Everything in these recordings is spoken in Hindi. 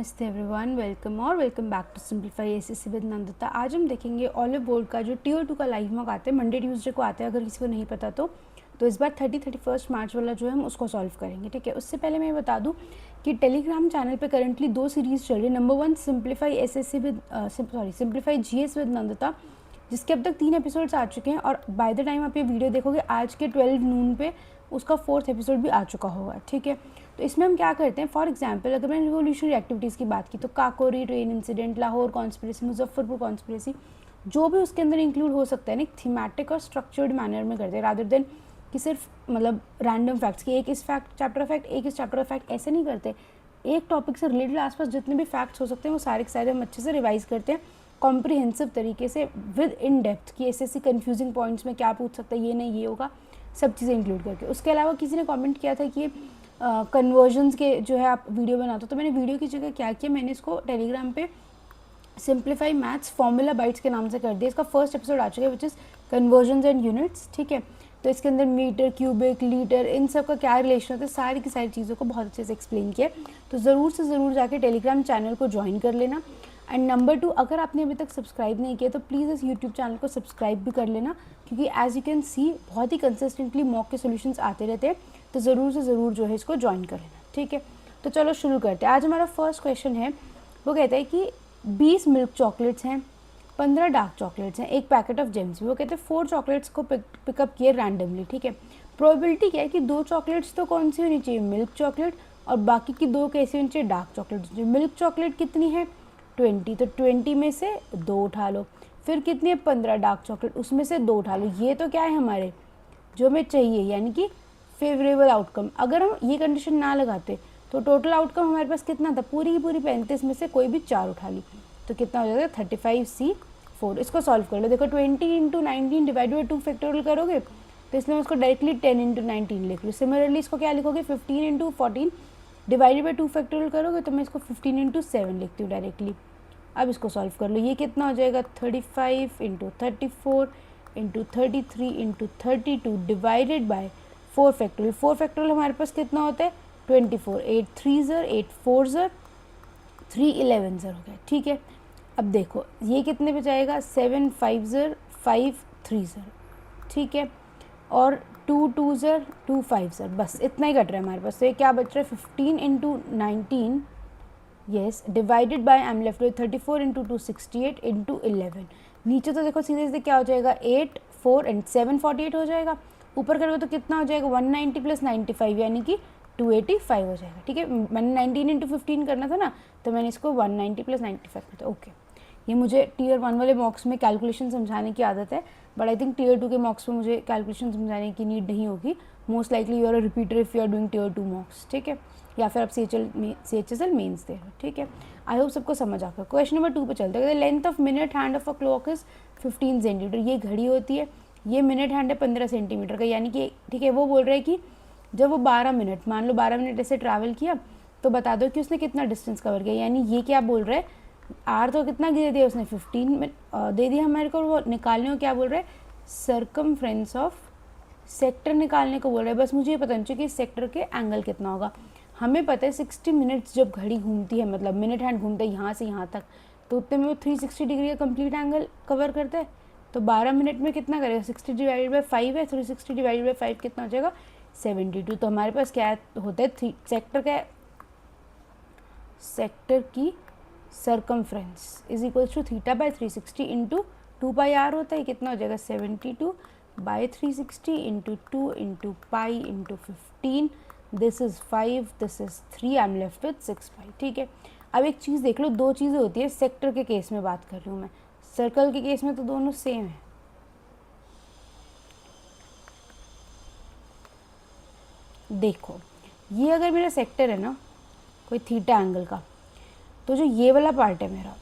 नमस्ते everyone, welcome back to simplify SSC with Nandita. आज हम देखेंगे ऑलिव बोर्ड का जो टियर 2 का लाइव मॉक आते हैं मंडे ट्यूसडे को आते हैं। अगर किसी को नहीं पता तो इस बार 31 मार्च वाला जो है हम उसको सॉल्व करेंगे। ठीक है, उससे पहले मैं बता दूं कि टेलीग्राम चैनल पे करंटली 2 सीरीज़ चल रही है। Number 1 simplify GS with Nandita, जिसके अब तक 3 एपिसोड्स आ चुके हैं और बाय द टाइम आप ये वीडियो देखोगे आज के 12 नून पे उसका 4th एपिसोड भी आ चुका होगा। ठीक है, तो इसमें हम क्या करते हैं, फॉर एग्जांपल अगर मैंने रिवोल्यूशनरी एक्टिविटीज़ की बात की तो Kakori train incident, Lahore conspiracy, Muzaffarpur conspiracy, जो भी उसके अंदर इंक्लूड हो सकता है ना, एक थीमेटिक और स्ट्रक्चर्ड मैनर में करते हैं रादर देन कि सिर्फ मतलब रैंडम फैक्ट्स कि एक इस फैक्ट चैप्टर ऑफ फैक्ट, एक इस चैप्टर ऑफ फैक्ट, ऐसे नहीं करते। एक टॉपिक से रिलेटेड आसपास जितने भी फैक्ट्स हो सकते हैं वो सारे के सारे हम अच्छे से रिवाइज करते हैं कॉम्प्रिहेंसिव तरीके से विद इन डेप्थ कि ऐसे कन्फ्यूजिंग पॉइंट्स में क्या पूछ सकता है, ये नहीं ये होगा, सब चीज़ें इंक्लूड करके। उसके अलावा किसी ने कमेंट किया था कि कन्वर्जन्स के जो है आप वीडियो बनाते हो, तो मैंने वीडियो की जगह क्या किया, मैंने इसको टेलीग्राम पे सिंप्लीफाई मैथ्स फॉर्मूला बाइट्स के नाम से कर दिया। इसका फर्स्ट एपिसोड आ चुका है which is convergence and units. ठीक है, तो इसके अंदर मीटर, क्यूबिक, लीटर, इन सब का क्या रिलेशन होता है, सारी की सारी चीज़ों को बहुत अच्छे से एक्सप्लेन किया। तो ज़रूर से ज़रूर जाके टेलीग्राम चैनल को ज्वाइन कर लेना। एंड नंबर 2, अगर आपने अभी तक सब्सक्राइब नहीं किया तो प्लीज़ इस यूट्यूब चैनल को सब्सक्राइब भी कर लेना, क्योंकि एज यू कैन सी बहुत ही कंसिस्टेंटली मॉक के सॉल्यूशंस आते रहते हैं। तो ज़रूर से ज़रूर जो है इसको ज्वाइन कर लेना। ठीक है, तो चलो शुरू करते हैं। आज हमारा फर्स्ट क्वेश्चन है, वो कहता है कि 20 मिल्क चॉकलेट्स हैं, 15 डार्क चॉकलेट्स हैं, एक पैकेट ऑफ जेम्स। वो कहते हैं 4 चॉकलेट्स को पिकअप किए रैंडमली। ठीक है, प्रोबेबिलिटी क्या है कि 2 चॉकलेट्स तो कौन सी होनी चाहिए, मिल्क चॉकलेट, और बाकी की 2 कैसी होनी चाहिए, डार्क चॉकलेट। मिल्क चॉकलेट कितनी है 20, तो 20 में से 2 उठा लो। फिर कितनी है 15 डार्क चॉकलेट, उसमें से 2 उठा लो। ये तो क्या है हमारे जो हमें चाहिए, यानी कि फेवरेबल आउटकम। अगर हम ये कंडीशन ना लगाते तो टोटल आउटकम हमारे पास कितना था, पूरी की पूरी 35 में से कोई भी 4 उठा ली, तो कितना हो जाएगा 35C4। इसको सॉल्व कर लो। देखो 20 × 19 डिवाइड बाई 2 फैक्टोरियल करोगे तो इसलिए मैं उसको डायरेक्टली 10 × 19 लिख लूँ। सिमिलरली इसको क्या लिखोगे, 15 × 14 डिवाइडेड बाई 2 फैक्टोरियल करोगे तो मैं इसको 15 × 7 लिखती हूँ डायरेक्टली। अब इसको सॉल्व कर लो। ये कितना हो जाएगा 35 × 34 × 33 × 32 डिवाइडेड बाय 4 फैक्टोरियल। 4 फैक्टोरियल हमारे पास कितना होता है 24। 8 3 8 4 3 11 हो गया। ठीक है, अब देखो ये कितने पे जाएगा, 7 5 5 3। ठीक है, और 2 2 2 5, बस इतना ही कट रहा है हमारे पास। तो ये क्या बच रहा है 15 × 19, yes, divided by I am left with 34 × 2 68 × 11। नीचे तो देखो सीधे सीधे क्या हो जाएगा 8 4 एंड 7 48 हो जाएगा। ऊपर करोगे तो कितना हो जाएगा 190 + 95 यानी कि 285 हो जाएगा। ठीक है, मैंने 19 × 15 करना था ना, तो मैंने इसको 190 + 95 कर दिया। ओके, ये मुझे टियर 1 वाले मॉक्स में कैलकुलेशन समझाने की आदत है, बट आई थिंक टियर 2 के मॉक्स में मुझे कैलकुलेशन समझाने की नीड नहीं होगी। Most likely you are a repeater if you are doing tier 2 mocks. ठीक है, या फिर आप CHSL मेंस दे रहे हो। ठीक है, आई होप सबको समझ आ गया। क्वेश्चन नंबर 2 पे चलते हैं। Length of minute hand of a clock is 15 centimetre. ये घड़ी होती है, ये मिनट हैंड है 15 सेंटीमीटर का, यानी कि ठीक है, वो बोल रहा है कि जब वो 12 मिनट, मान लो 12 मिनट ऐसे ट्रैवल किया तो बता दो कि उसने कितना डिस्टेंस कवर किया। यानी ये क्या बोल रहा है, आर तो कितना दे दिया उसने 15 दे दिया हमारे को, वो निकालने को क्या बोल रहा है, सर्कमफ्रेंस ऑफ सेक्टर निकालने को बोल रहा है। बस मुझे ये पता नहीं चाहिए कि सेक्टर के एंगल कितना होगा। हमें पता है 60 मिनट्स जब घड़ी घूमती है, मतलब मिनट हैंड घूमता है यहाँ से यहाँ तक, तो उतने में वो 360 डिग्री का कंप्लीट एंगल कवर करता है। तो 12 मिनट में कितना करेगा, 60 डिवाइडेड बाई 5 है, 360 डिवाइडेड बाई 5 कितना हो जाएगा 72। तो हमारे पास क्या होता है, सेक्टर की circumference is equal to θ/360 × 2πr होता है। कितना हो जाएगा 72/360 × 2 × पाई × 15। This is 5, this is 3, I am left with 6 पाई। ठीक है, अब एक चीज़ देख लो, 2 चीज़ें होती है सेक्टर के केस में बात कर रही हूँ मैं, सर्कल के केस में तो दोनों सेम है। देखो ये अगर मेरा सेक्टर है ना कोई थीटा एंगल का, तो जो ये वाला पार्ट है मेरा,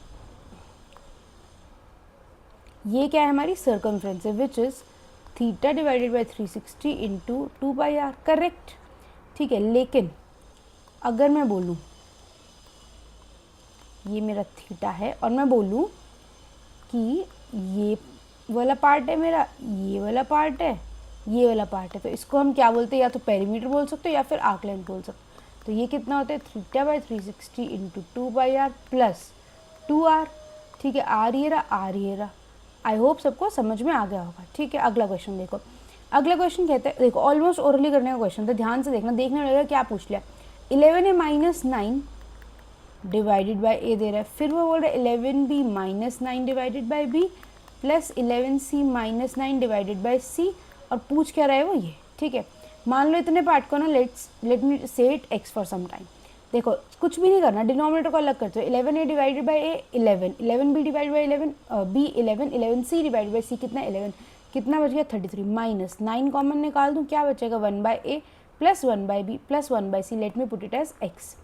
ये क्या है हमारी सर्कमफ्रेंस है, विच इज़ θ/360 × 2πr, करेक्ट। ठीक है, लेकिन अगर मैं बोलूँ ये मेरा थीटा है और मैं बोलूँ कि ये वाला पार्ट है मेरा, ये वाला पार्ट है, ये वाला पार्ट है, तो इसको हम क्या बोलते हैं, या तो पेरीमीटर बोल सकते हो या फिर आर्क लेंथ बोल सकते हो। तो ये कितना होता है θ/360 इंटू 2/r प्लस 2r। ठीक है, आर ये रहा। आई होप सबको समझ में आ गया होगा। ठीक है, अगला क्वेश्चन देखो। अगला क्वेश्चन कहते हैं, देखो ऑलमोस्ट ओरली करने का क्वेश्चन था, ध्यान से देखना, देखने लगेगा क्या पूछ लिया। 11a-9 डिवाइडेड बाई ए दे रहा है, फिर वो बोल रहा है 11b-9 divided by B plus 11c-9 divided by C, और पूछ क्या रहा है वो ये। ठीक है, मान लो इतने पार्ट को ना let me say it X for some time. देखो कुछ भी नहीं करना, डिनोमिनेटर को अलग करते हो। 11a divided by A 11, 11b divide by 11 B 11, 11c divide by C कितना 11, कितना बच गया 33, माइनस 9 कॉमन निकाल दूँ, क्या बचेगा 1/a plus 1/b plus 1/c, let me put it as x।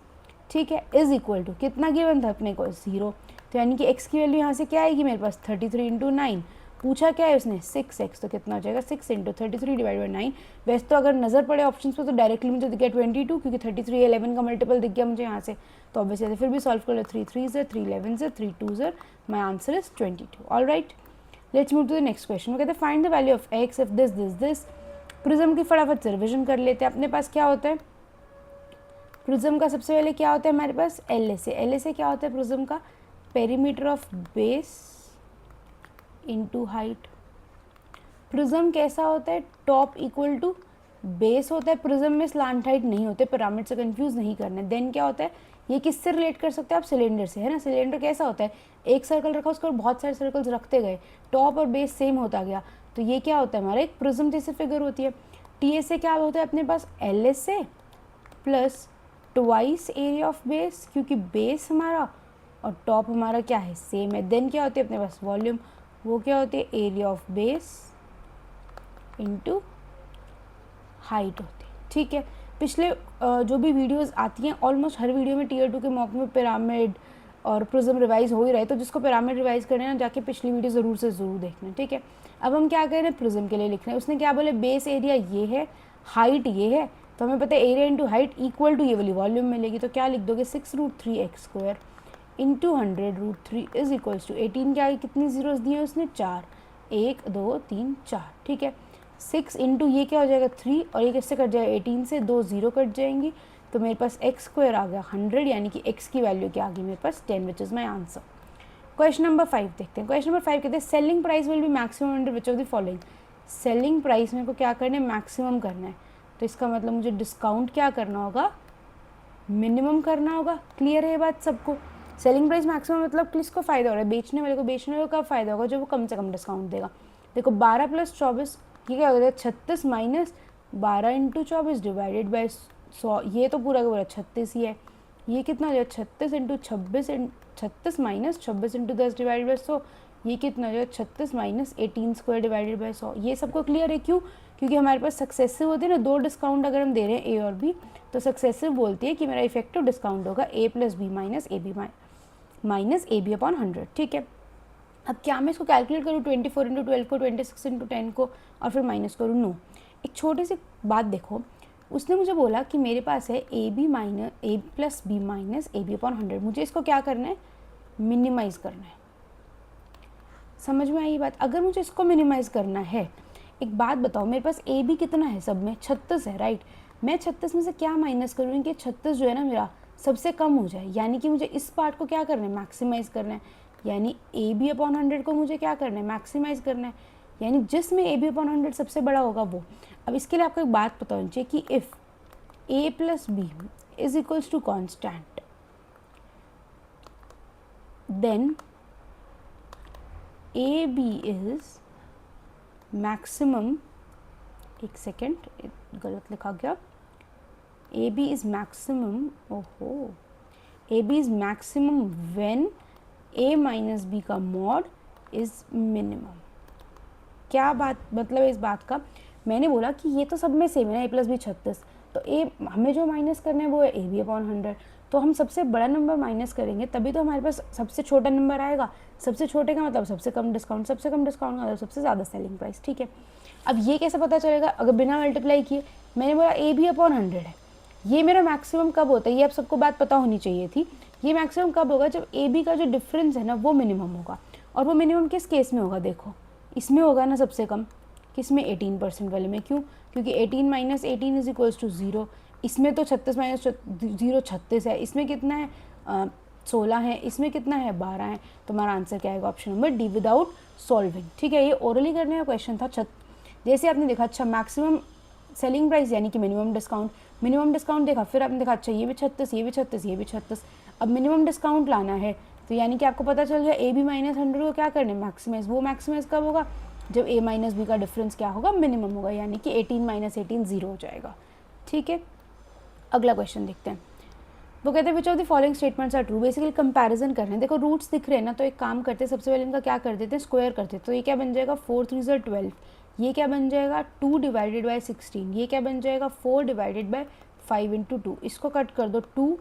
ठीक है, इज इक्वल टू कितना गिवन था अपने को 0, तो यानी कि x की वैल्यू यहाँ से क्या आएगी मेरे पास 33 इंटू 9, पूछा क्या है उसने 6x, तो कितना हो जाएगा 6 इंटू 33 डिवाइड बाई 9। वैसे तो अगर नज़र पड़े ऑप्शंस पे तो डायरेक्टली मुझे दिख गया 22, क्योंकि 33 11 का मल्टीपल दिख गया मुझे यहाँ से, तो ऑब्वियसली फिर भी सॉल्व कर लो। 3 3 3 11 3 2 my answer is 22। All right, let's move to the next question. वो कहते हैं find the value of x if this. Prism की फटाफट से रिविजन कर लेते हैं। अपने पास क्या होता है प्रिज्म का, सबसे पहले क्या होता है हमारे पास LSA क्या होता है प्रिज्म का, perimeter of base into height. Prism कैसा होता है, टॉप इक्वल टू बेस होता है। प्रिज्म में स्लांट हाइट नहीं होते, पिरामिड से कंफ्यूज नहीं करना है। देन क्या होता है, ये किससे रिलेट कर सकते हैं आप, सिलेंडर से, है ना। सिलेंडर कैसा होता है, एक सर्कल रखा उसको बहुत सारे सर्कल्स रखते गए, टॉप और बेस सेम होता गया, तो ये क्या होता है हमारा एक प्रिज्म जैसी फिगर होती है। TSA क्या होता है अपने पास, LSA plus twice area of base, क्योंकि बेस हमारा और टॉप हमारा क्या है सेम है। देन क्या होती है अपने पास वॉल्यूम, वो क्या होती है area of base into height होती है। ठीक है, पिछले जो भी वीडियोस आती हैं ऑलमोस्ट हर वीडियो में Tier 2 के मॉक में पिरामिड और प्रिज्म रिवाइज हो ही रहा है, तो जिसको पिरामिड रिवाइज करना है ना जाके पिछली वीडियो ज़रूर से ज़रूर देखना। ठीक है, अब हम क्या कर रहे हैं प्रिज्म के लिए लिख रहे हैं। उसने क्या बोले, बेस एरिया ये है, हाइट ये है, तो हमें पता है area into height equal to ये वाली वॉल्यूम मिलेगी, तो क्या लिख दोगे 6√3x² into 100√3 is equals to 18 के आगे कितनी जीरोस दिए उसने 4, 1 2 3 4। ठीक है, 6 इंटू ये क्या हो जाएगा 3, और ये किससे कट जाएगा 18 से, 2 0 कट जाएंगी, तो मेरे पास x² आ गया 100, यानी कि x की वैल्यू क्या आ गई मेरे पास 10, which is my answer. Question number 5 देखते हैं। क्वेश्चन नंबर 5 कहते हैं selling price will be maximum under which of the following. Selling price मेरे को क्या करना है, मैक्सिमम करना है, तो इसका मतलब मुझे डिस्काउंट क्या करना होगा, मिनिमम करना होगा। क्लियर है ये बात सबको। सेलिंग प्राइस मैक्सिमम मतलब किसको फ़ायदा हो रहा है, बेचने वाले को। बेचने वाले को कब फ़ायदा होगा, जब वो कम से कम डिस्काउंट देगा। देखो 12 + 24 ये क्या होता है 36 माइनस 12 इंटू 24 डिवाइडेड बाई 100, ये तो पूरा का पूरा 36 ही है। ये कितना हो जाएगा 36 into 36 minus 26 into 10 divided by 100, ये कितना हो जाएगा 36 माइनस 18² डिवाइडेड बाई 100। ये सबको क्लियर है, क्यों, क्योंकि हमारे पास सक्सेसिव होते हैं ना, 2 डिस्काउंट अगर हम दे रहे हैं ए और बी, तो सक्सेसिव बोलती है कि मेरा इफेक्टिव डिस्काउंट होगा a + b minus A B upon 100। ठीक है, अब क्या मैं इसको कैलकुलेट करूँ 24 इंटू 12 को, 26 इंटू 10 को, और फिर माइनस करूँ, नो। एक छोटी सी बात देखो, उसने मुझे बोला कि मेरे पास है a + b minus A B upon 100, मुझे इसको क्या करना है, मिनिमाइज़ करना है। समझ में आई बात। अगर मुझे इसको मिनिमाइज़ करना है, एक बात बताओ, मेरे पास ए बी कितना है, सब में 36 है, राइट। मैं 36 में से क्या माइनस करूँगी कि 36 जो है ना मेरा सबसे कम हो जाए, यानी कि मुझे इस पार्ट को क्या करना है, मैक्सिमाइज़ करना है, यानी ए बी अपॉन 100 को मुझे क्या करना है, मैक्सिमाइज़ करना है, यानी जिसमें ए बी अपॉन 100 सबसे बड़ा होगा वो। अब इसके लिए आपको एक बात पता होनी चाहिए कि if a + b is equals to constant, then A B is maximum, एक सेकेंड गलत लिखा गया, ए बी इज मैक्सिमम, ओहो, A B is maximum when a minus B का मॉड इज मिनिमम। क्या बात मतलब है इस बात का, मैंने बोला कि ये तो सब में सेम है ना, a + b 36, तो a हमें जो माइनस करना है वो है a b अपॉन 100, तो हम सबसे बड़ा नंबर माइनस करेंगे तभी तो हमारे पास सबसे छोटा नंबर आएगा। सबसे छोटे का मतलब सबसे कम डिस्काउंट, सबसे कम डिस्काउंट का मतलब सबसे ज़्यादा सेलिंग प्राइस। ठीक है, अब ये कैसे पता चलेगा, अगर बिना मल्टीप्लाई किए, मैंने बोला a b अपॉन 100 है, ये मेरा मैक्सिमम कब होता है, ये आप सबको बात पता होनी चाहिए थी। ये मैक्सिमम कब होगा, जब ए बी का जो डिफरेंस है ना वो मिनिमम होगा, और वो मिनिमम किस केस में होगा, देखो इसमें होगा ना सबसे कम, किस में 18% वाले में। क्यों, क्योंकि 18 माइनस 18 इज इक्वल्स टू 0, इसमें तो 36 माइनस 0 36 है, इसमें कितना है 16 है, इसमें कितना है 12 है। तो हमारा आंसर क्या आएगा option number D without solving. ठीक है, ये ओरली करने का क्वेश्चन था। जैसे आपने देखा अच्छा मैक्सिमम सेलिंग प्राइस यानी कि मिनिमम डिस्काउंट देखा, फिर आपने देखा अच्छा ये भी 36, ये भी 36, ये भी 36, अब मिनिमम डिस्काउंट लाना है। तो यानी कि आपको पता चल गया ए बी माइनस 100 को क्या करना है मैक्सिमाइज। वो मैक्सिमाइज कब होगा जब ए माइनस बी का डिफरेंस क्या होगा मिनिमम होगा, यानी कि 18 माइनस 18 0 हो जाएगा। ठीक है, अगला क्वेश्चन देखते हैं। वो कहते हैं which of the following statements are true. Basically comparison कर रहे हैं। देखो रूट्स दिख रहे हैं ना, तो एक काम करते हैं सबसे पहले इनका क्या कर देते हैं स्क्वायर करते हैं। तो ये क्या बन जाएगा 4 3 12, ये क्या बन जाएगा 2 डिवाइडेड बाई 16, ये क्या बन जाएगा 4 डिवाइडेड बाई 5 इंटू 2। इसको कट कर दो 2,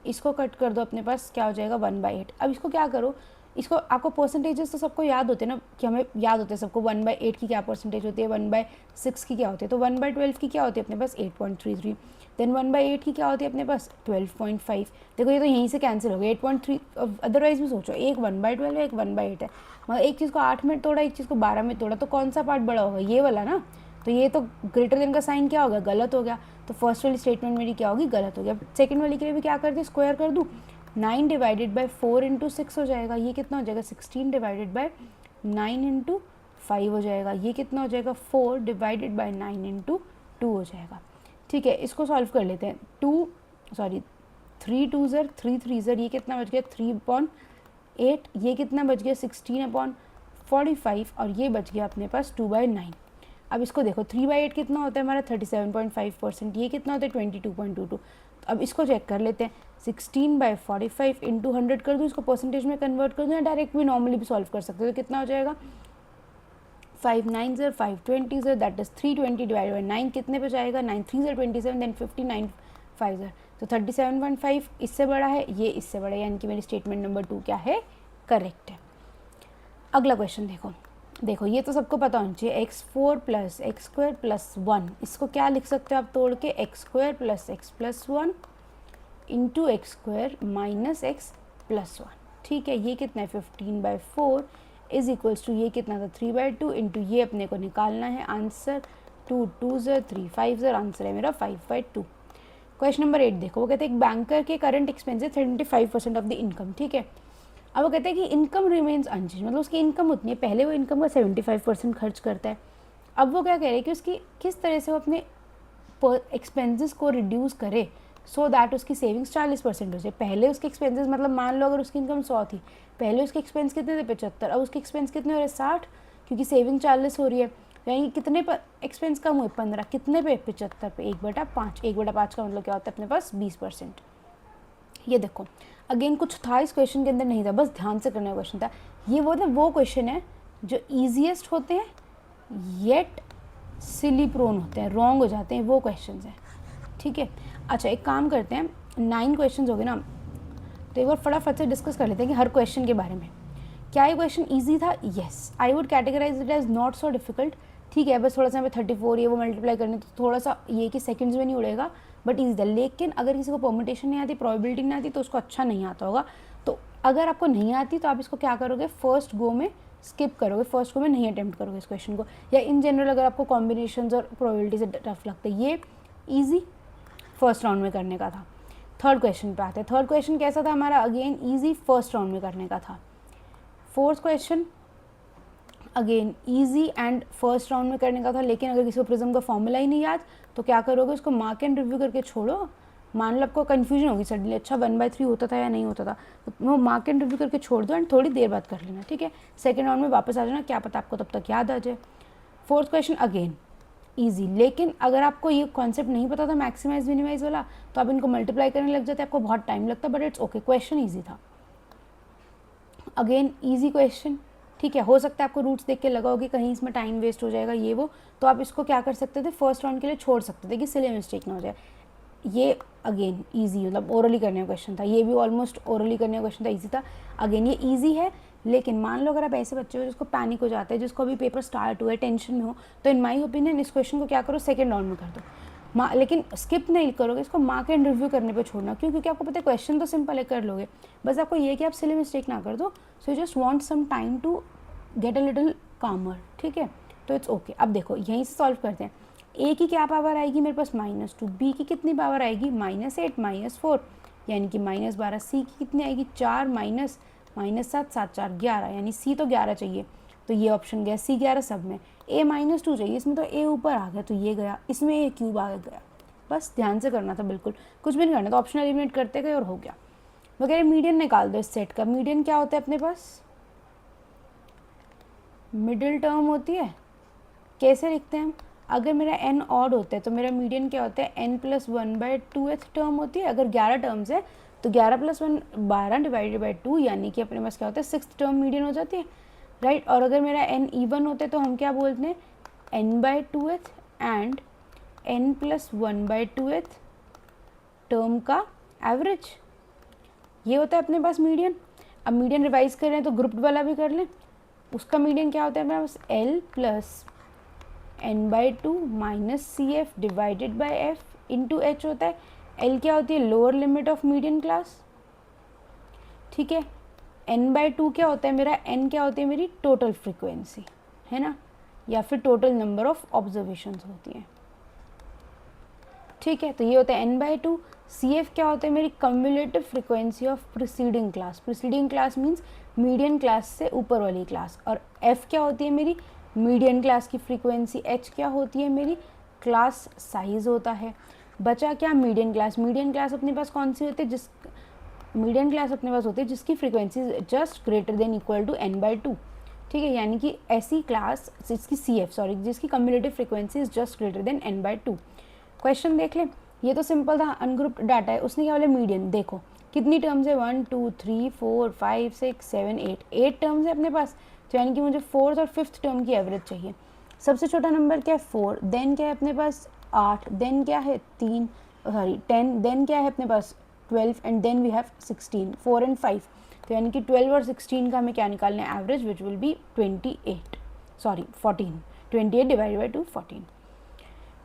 इसको कट कर दो, अपने पास क्या हो जाएगा 1/8। अब इसको क्या करो, इसको आपको परसेंटेजेस तो सबको याद होते हैं ना, कि हमें याद होते हैं सबको 1/8 की क्या परसेंटेज होती है, 1/6 की क्या होती है, तो 1/12 की क्या होती है अपने पास 8.33, देन 1/8 की क्या होती है अपने पास 12.5। देखो ये तो यहीं से कैंसिल हो गया 8.3। अदरवाइज भी सोचो, एक 1/12 है, एक 1/8 है, मतलब एक चीज़ को 8 में तोड़ा, एक चीज़ को 12 में तोड़ा, तो कौन सा पार्ट बड़ा होगा ये वाला ना। तो ये तो ग्रेटर देन का साइन क्या होगा गलत हो गया, तो फर्स्ट वाली स्टेटमेंट मेरी क्या होगी गलत हो गया। सेकंड वाली के लिए भी क्या कर दे स्क्वायर कर दूँ, 9 डिवाइडेड बाई 4 इंटू 6 हो जाएगा, ये कितना हो जाएगा 16 डिवाइडेड बाई 9 इंटू 5 हो जाएगा, ये कितना हो जाएगा 4 डिवाइडेड बाई 9 इंटू 2 हो जाएगा। ठीक है, इसको सॉल्व कर लेते हैं। 3 2 ज़र 3 3 ज़र, ये कितना बच गया 3/8, ये कितना बच गया 16/45, और ये बच गया अपने पास 2/9। अब इसको देखो 3/8 कितना होता है हमारा 37.5%, ये कितना होता है 22.22। अब इसको चेक कर लेते हैं, 16/45 इंटू 100 कर दूँ, इसको परसेंटेज में कन्वर्ट कर दूँ, या डायरेक्ट भी नॉर्मली भी सॉल्व कर सकते हो। तो कितना हो जाएगा 5 9 ज़र 5 20 ज़र, दैट इज 320 डिवाइड बाई 9 कितने पे जाएगा 9 3 ज़र 27, देन 59 5 ज़र, तो 37.5 इससे बड़ा है, ये इससे बड़ा है, यानी कि मेरी स्टेटमेंट नंबर 2 क्या है करेक्ट है। अगला क्वेश्चन देखो ये तो सबको पता होना चाहिए, x4 plus x square plus 1, इसको क्या लिख सकते हो आप तोड़ के x square plus x plus 1 into x square minus x plus 1। ठीक है, ये कितना है 15/4 इज इक्वल्स टू ये कितना था 3/2 इंटू ये अपने को निकालना है आंसर 2 2 ज़र 3 5 ज़र, आंसर है मेरा 5/2। क्वेश्चन नंबर 8 देखो, वो कहते हैं एक बैंकर के current expenses 75% of the income. ठीक है, अब वो कहते हैं कि इनकम रिमेन्स अनचेंज, मतलब उसकी इनकम उतनी है, पहले वो इनकम का 75% खर्च करता है। अब वो क्या कह रहे हैं कि उसकी किस तरह से वो अपने एक्सपेंसेस को रिड्यूस करे सो दैट उसकी सेविंग्स 40% हो जाए। पहले उसके एक्सपेंसेस, मतलब मान लो अगर उसकी इनकम 100 थी, पहले उसके एक्सपेंस कितने थे 75, अब उसके एक्सपेंस कितने हो रहे 60, क्योंकि सेविंग 40 हो रही है, यानी कितने पर एक्सपेंस कम हुए 15, कितने पे 75 पे 1/5, 1/5 का मतलब क्या होता है अपने पास 20%। ये देखो अगेन कुछ था इस क्वेश्चन के अंदर नहीं था, बस ध्यान से करने का क्वेश्चन था। ये वो क्वेश्चन है जो ईजीएस्ट होते हैं येट सिली प्रोन होते हैं, रॉन्ग हो जाते हैं, वो क्वेश्चन हैं। ठीक है, अच्छा एक काम करते हैं, 9 क्वेश्चन हो गए ना, तो एक बार फटाफट से डिस्कस कर लेते हैं कि हर क्वेश्चन के बारे में। क्या ये क्वेश्चन ईजी था? Yes, I would categorise it as not so difficult. ठीक है, बस थोड़ा सा हमें 34 ये वो मल्टीप्लाई करने, तो थोड़ा सा ये कि सेकंड्स में नहीं उड़ेगा, बट ईजी था। लेकिन अगर किसी को परमुटेशन नहीं आती, प्रोबेबिलिटी नहीं आती, तो उसको अच्छा नहीं आता होगा। तो अगर आपको नहीं आती तो आप इसको क्या करोगे, फर्स्ट गो में स्किप करोगे, फर्स्ट गो में नहीं अटेम्प्ट करोगे इस क्वेश्चन को। या इन जनरल अगर आपको कॉम्बिनेशन और प्रोबेबिलिटी से टफ लगता है, ये ईजी फर्स्ट राउंड में करने का था। थर्ड क्वेश्चन पे आते हैं। थर्ड क्वेश्चन कैसा था हमारा? अगेन ईजी फर्स्ट राउंड में करने का था। Fourth question again easy and first round में करने का था, लेकिन अगर किसी को प्रिज्म का फॉर्मूला ही नहीं याद तो क्या करोगे, उसको मार्क एंड रिव्यू करके छोड़ो। मान लो आपको कन्फ्यूजन होगी सडनली, अच्छा 1/3 होता था या नहीं होता था, तो वो मार्क एंड रिव्यू करके छोड़ दो एंड थोड़ी देर बाद कर लेना। ठीक है, सेकेंड राउंड में वापस आ जाना, क्या पता आपको तब तक याद आ जाए। फोर्थ क्वेश्चन अगेन ईजी, लेकिन अगर आपको ये कॉन्सेप्ट नहीं पता था मैक्सिमाइज मिनिमाइज वाला, तो आप इनको मल्टीप्लाई करने लग जाते, आपको बहुत टाइम लगता, but it's okay, question easy था। अगेन ईजी क्वेश्चन, ठीक है, हो सकता है आपको रूट्स देख के लगा होगी कहीं इसमें टाइम वेस्ट हो जाएगा ये वो, तो आप इसको क्या कर सकते थे, फर्स्ट राउंड के लिए छोड़ सकते थे कि सिले मिस्टेक ना हो जाए। ये अगेन ईजी, मतलब ओरली करने का क्वेश्चन था, ये भी ऑलमोस्ट ओरली करने का क्वेश्चन था, ईजी था। अगेन ये ईजी है, लेकिन मान लो अगर आप ऐसे बच्चे हो जिसको पैनिक हो जाता है, जिसको अभी पेपर स्टार्ट हुआ है, टेंशन में हो, तो इन माई ओपिनियन इस क्वेश्चन को क्या करो, सेकेंड राउंड में कर दो। लेकिन स्किप नहीं करोगे, इसको मार्क एंड रिव्यू करने पे छोड़ना, क्यों? क्योंकि आपको पता है क्वेश्चन तो सिंपल है, कर लोगे, बस आपको ये कि आप सिली मिस्टेक ना कर दो। So you just want some time to get a little calmer. ठीक है, तो इट्स ओके। अब देखो यहीं से सॉल्व करते हैं। ए की क्या पावर आएगी मेरे पास -2, बी की कितनी पावर आएगी -8 -4 यानी कि -12, सी की कितनी आएगी 4 -7 7 4 11 यानी सी तो 11 चाहिए, तो ये ऑप्शन गया सी 11 सब में। ए -2 चाहिए, इसमें तो ए ऊपर आ गया तो ये गया, इसमें ए क्यूब आ गया। बस ध्यान से करना था, बिल्कुल कुछ भी नहीं करना, तो ऑप्शन एलिमिनेट करते गए और हो गया। वो कह रहे मीडियन निकाल दो इस सेट का। मीडियन क्या होता है अपने पास, मिडिल टर्म होती है। कैसे लिखते हैं हम, अगर मेरा n ऑड होता है तो मेरा मीडियन क्या होता है n+1/2th टर्म होती है। अगर 11 टर्म्स है तो 11 + 1 12 डिवाइडेड बाई 2 यानी कि अपने पास क्या होता है 6th टर्म मीडियन हो जाती है, राइट। और अगर मेरा n इवन होता है तो हम क्या बोलते हैं n/2th एंड n+1/2th टर्म का एवरेज, ये होता है अपने पास मीडियन। अब मीडियन रिवाइज कर रहे हैं तो ग्रुप्ड वाला भी कर लें। उसका मीडियन क्या होता है मेरे पास L + n/2 - CF divided by F into H होता है। L क्या होती है lower limit of median class, ठीक है। n/2 क्या होता है मेरा, n क्या होती है मेरी टोटल फ्रीक्वेंसी, है ना, या फिर टोटल नंबर ऑफ ऑब्जर्वेशंस होती हैं, ठीक है। तो ये होता है n/2। CF क्या होता है मेरी cumulative frequency of preceding class. Preceding class means median class से ऊपर वाली क्लास। और F क्या होती है मेरी मीडियन क्लास की फ्रीक्वेंसी। H क्या होती है मेरी क्लास साइज होता है। बचा क्या मीडियन क्लास। मीडियन क्लास अपने पास कौन सी होती है, मीडियन क्लास अपने पास होती है जिसकी frequency just greater than equal to n/2, ठीक है। यानी कि ऐसी क्लास जिसकी जिसकी cumulative frequency is just greater than n/2। Question देख लें, ये तो सिंपल था, अनग्रुप्ड डाटा है। उसने क्या बोला मीडियन, देखो कितनी टर्म्स है 1 2 3 4 5 6 7 8 टर्म्स है अपने पास, तो यानी कि मुझे 4th और 5th टर्म की एवरेज चाहिए। सबसे छोटा नंबर क्या है 4, देन क्या है अपने पास 8, देन क्या है 10, देन क्या है अपने पास 12 and then we have 16, 4 and 5। तो यानी कि 12 और 16 का हमें क्या निकालना है average, which will be 14 divided by 2 14।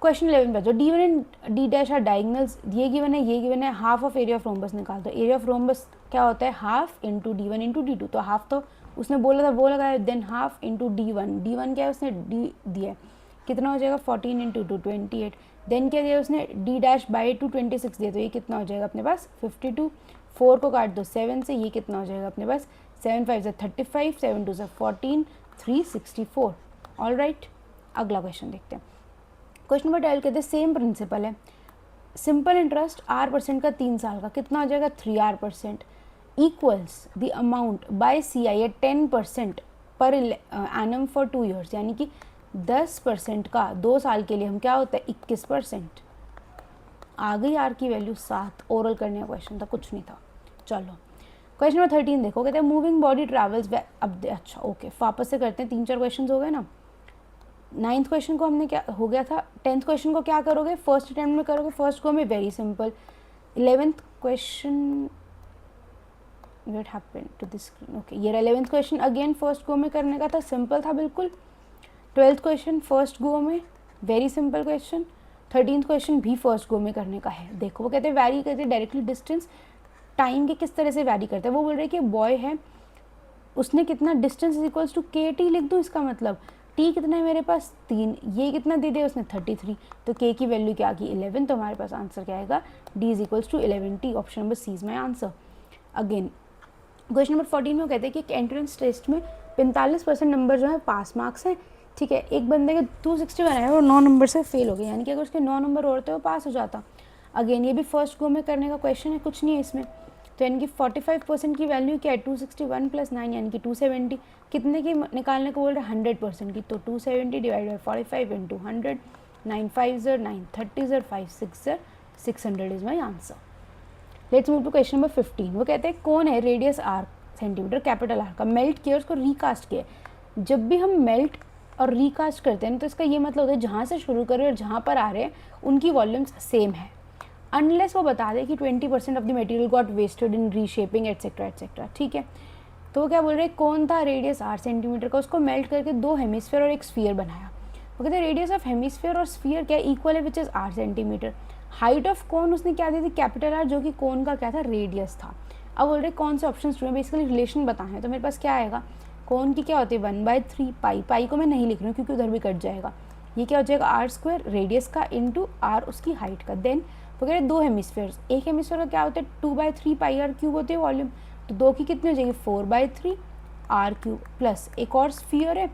Question 11 पे जो D1 and D' are diagonals, ये गिवन है half of area of rhombus निकाल दो। एरिया ऑफ रोम्बस क्या होता है half into D1 into D2, तो हाफ तो उसने बोला था वो लगाया, देन हाफ इंटू D1 क्या है उसने D दिया है, कितना हो जाएगा 14 इंटू 2 28, देन क्या दिया उसने D'/2 26 दिया, तो ये कितना हो जाएगा अपने पास 52। 4 को काट दो 7 से, ये कितना हो जाएगा अपने पास 7 5 से 35, 7 2 से 14, 3 64। ऑल राइट, अगला क्वेश्चन देखते हैं। क्वेश्चन नंबर 12 कहते हैं सेम प्रिंसिपल है, सिंपल इंटरेस्ट R% का 3 साल का कितना हो जाएगा 3R% equals the amount by CI at 10% पर एनम फॉर 2 ईयर्स, यानी कि 10% का 2 साल के लिए हम क्या होता है 21%। आ गई R की वैल्यू 7। ओरल करने का क्वेश्चन था, कुछ नहीं था। चलो क्वेश्चन नंबर 13 देखो, कहते हैं मूविंग बॉडी ट्रैवल्स। अब अच्छा ओके, वापस से करते हैं, 3 4 क्वेश्चन हो गए ना। 9th क्वेश्चन को हमने क्या हो गया था, 10th क्वेश्चन को क्या करोगे फर्स्ट अटेम्प्ट में करोगे, फर्स्ट को में very simple. 11th question what happened to this screen, okay ये 11th question again first go में करने का था, सिंपल था बिल्कुल। 12th क्वेश्चन फर्स्ट गो में very simple question. 13th question भी फर्स्ट गो में करने का है। देखो वो कहते हैं वैरी करते हैं डायरेक्टली डिस्टेंस, टाइम के किस तरह से वैरी करते हैं। वो बोल रहे हैं कि बॉय है, उसने कितना distance is equals to KT लिख दूँ, इसका मतलब T कितना है मेरे पास 3, ये कितना दे दिया उसने 33, तो K की वैल्यू क्या आ गई 11, तो हमारे पास आंसर क्या आएगा D is equals to 11T। Option number C is my answer. Again question number 14 में कहते हैं कि एंट्रेंस टेस्ट में 45% नंबर जो है पास मार्क्स हैं, ठीक है। एक बंदे के 261 आए और 9 नंबर से फेल हो गए, यानी कि अगर उसके 9 नंबर और थे वो पास हो जाता। अगेन ये भी फर्स्ट गो में करने का क्वेश्चन है, कुछ नहीं है इसमें। तो यानी कि 45% की वैल्यू क्या है 261 + 9 यानी कि 270, कितने की निकालने को बोल रहे हैं 100% की, तो 270 डिवाइड बाई 45 इंटू 100, 9 5 ज़र 9 30 ज़र 5 6 ज़र 600 is my answer. Let's move to question number 15। वो कहते हैं कौन है radius R centimetre capital R का, मेल्ट किया उसको रिकास्ट किया। जब भी हम मेल्ट और रिकास्ट करते हैं तो इसका ये मतलब होता है जहाँ से शुरू करें और जहाँ पर आ रहे हैं उनकी वॉल्यूम्स सेम है, अनलेस वो बता दे कि 20% of the material got wasted in reshaping etcetera, ठीक है। तो वो क्या बोल रहे हैं कौन था रेडियस R सेंटीमीटर का, उसको मेल्ट करके 2 हेमिस्फीयर और एक स्फीयर बनाया। वो कहते हैं रेडियस ऑफ हेमिस्फीयर और स्फीयर क्या इक्वल है, which is R centimetre. Height of cone उसने क्या दी थी कैपिटल R, जो कि कोन का क्या था रेडियस था। अब बोल रहे कौन से ऑप्शन में बेसिकली रिलेशन बताएं, तो मेरे पास क्या आएगा, कोन की क्या होती है 1/3 पाई, पाई को मैं नहीं लिख रही हूँ क्योंकि उधर भी कट जाएगा। ये क्या हो जाएगा आर स्क्वायर रेडियस का इंटू आर उसकी हाइट का। देन वो कह रहे 2 हेमिस्फेयर्स, एक हेमिस्फेयर का क्या होता है 2/3 पाई आर क्यूब होती है वॉल्यूम, तो 2 की कितनी हो जाएगी 4/3 आर क्यूब, प्लस एक और स्फीयर है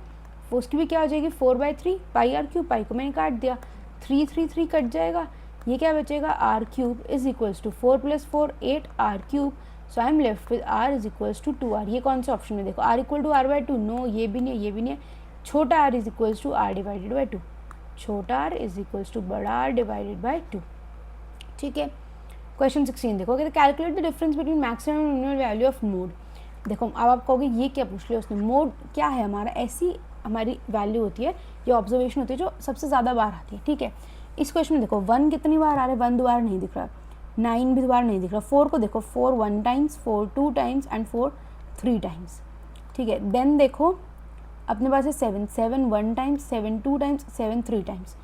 उसकी भी क्या हो जाएगी 4/3 पाई आर क्यूब, पाई को मैंने काट दिया, 3 3 3 कट जाएगा, ये क्या बचेगा R cube is equals to 4 + 4 8 R cube. So I am left with R is equals to 2r। ये कौन सा ऑप्शन में देखो are equal to r/2, no ये भी नहीं, ये भी नहीं है, छोटा r is equals to r divided by 2, छोटा r इज इक्वल्स टू बड़ा r डिवाइडेड बाई 2। ठीक है, क्वेश्चन 16 देखो, कहते calculate the difference between maximum and minimum value of mode. देखो अब आप कहोगे ये क्या पूछ लिया उसने, मोड क्या है हमारा, ऐसी हमारी वैल्यू होती है, ये ऑब्जर्वेशन होती है जो सबसे ज़्यादा बार आती है। ठीक है, इस क्वेश्चन में देखो 1 कितनी बार आ रहा है, 1 दोबारा नहीं दिख रहा, 9 भी दोबारा नहीं दिख रहा, 4 को देखो 4 1 टाइम्स, 4 2 टाइम्स एंड 4 3 टाइम्स। ठीक है, देन देखो अपने पास है 7 7 1 टाइम्स, 7 2 टाइम्स, 7 3 टाइम्स,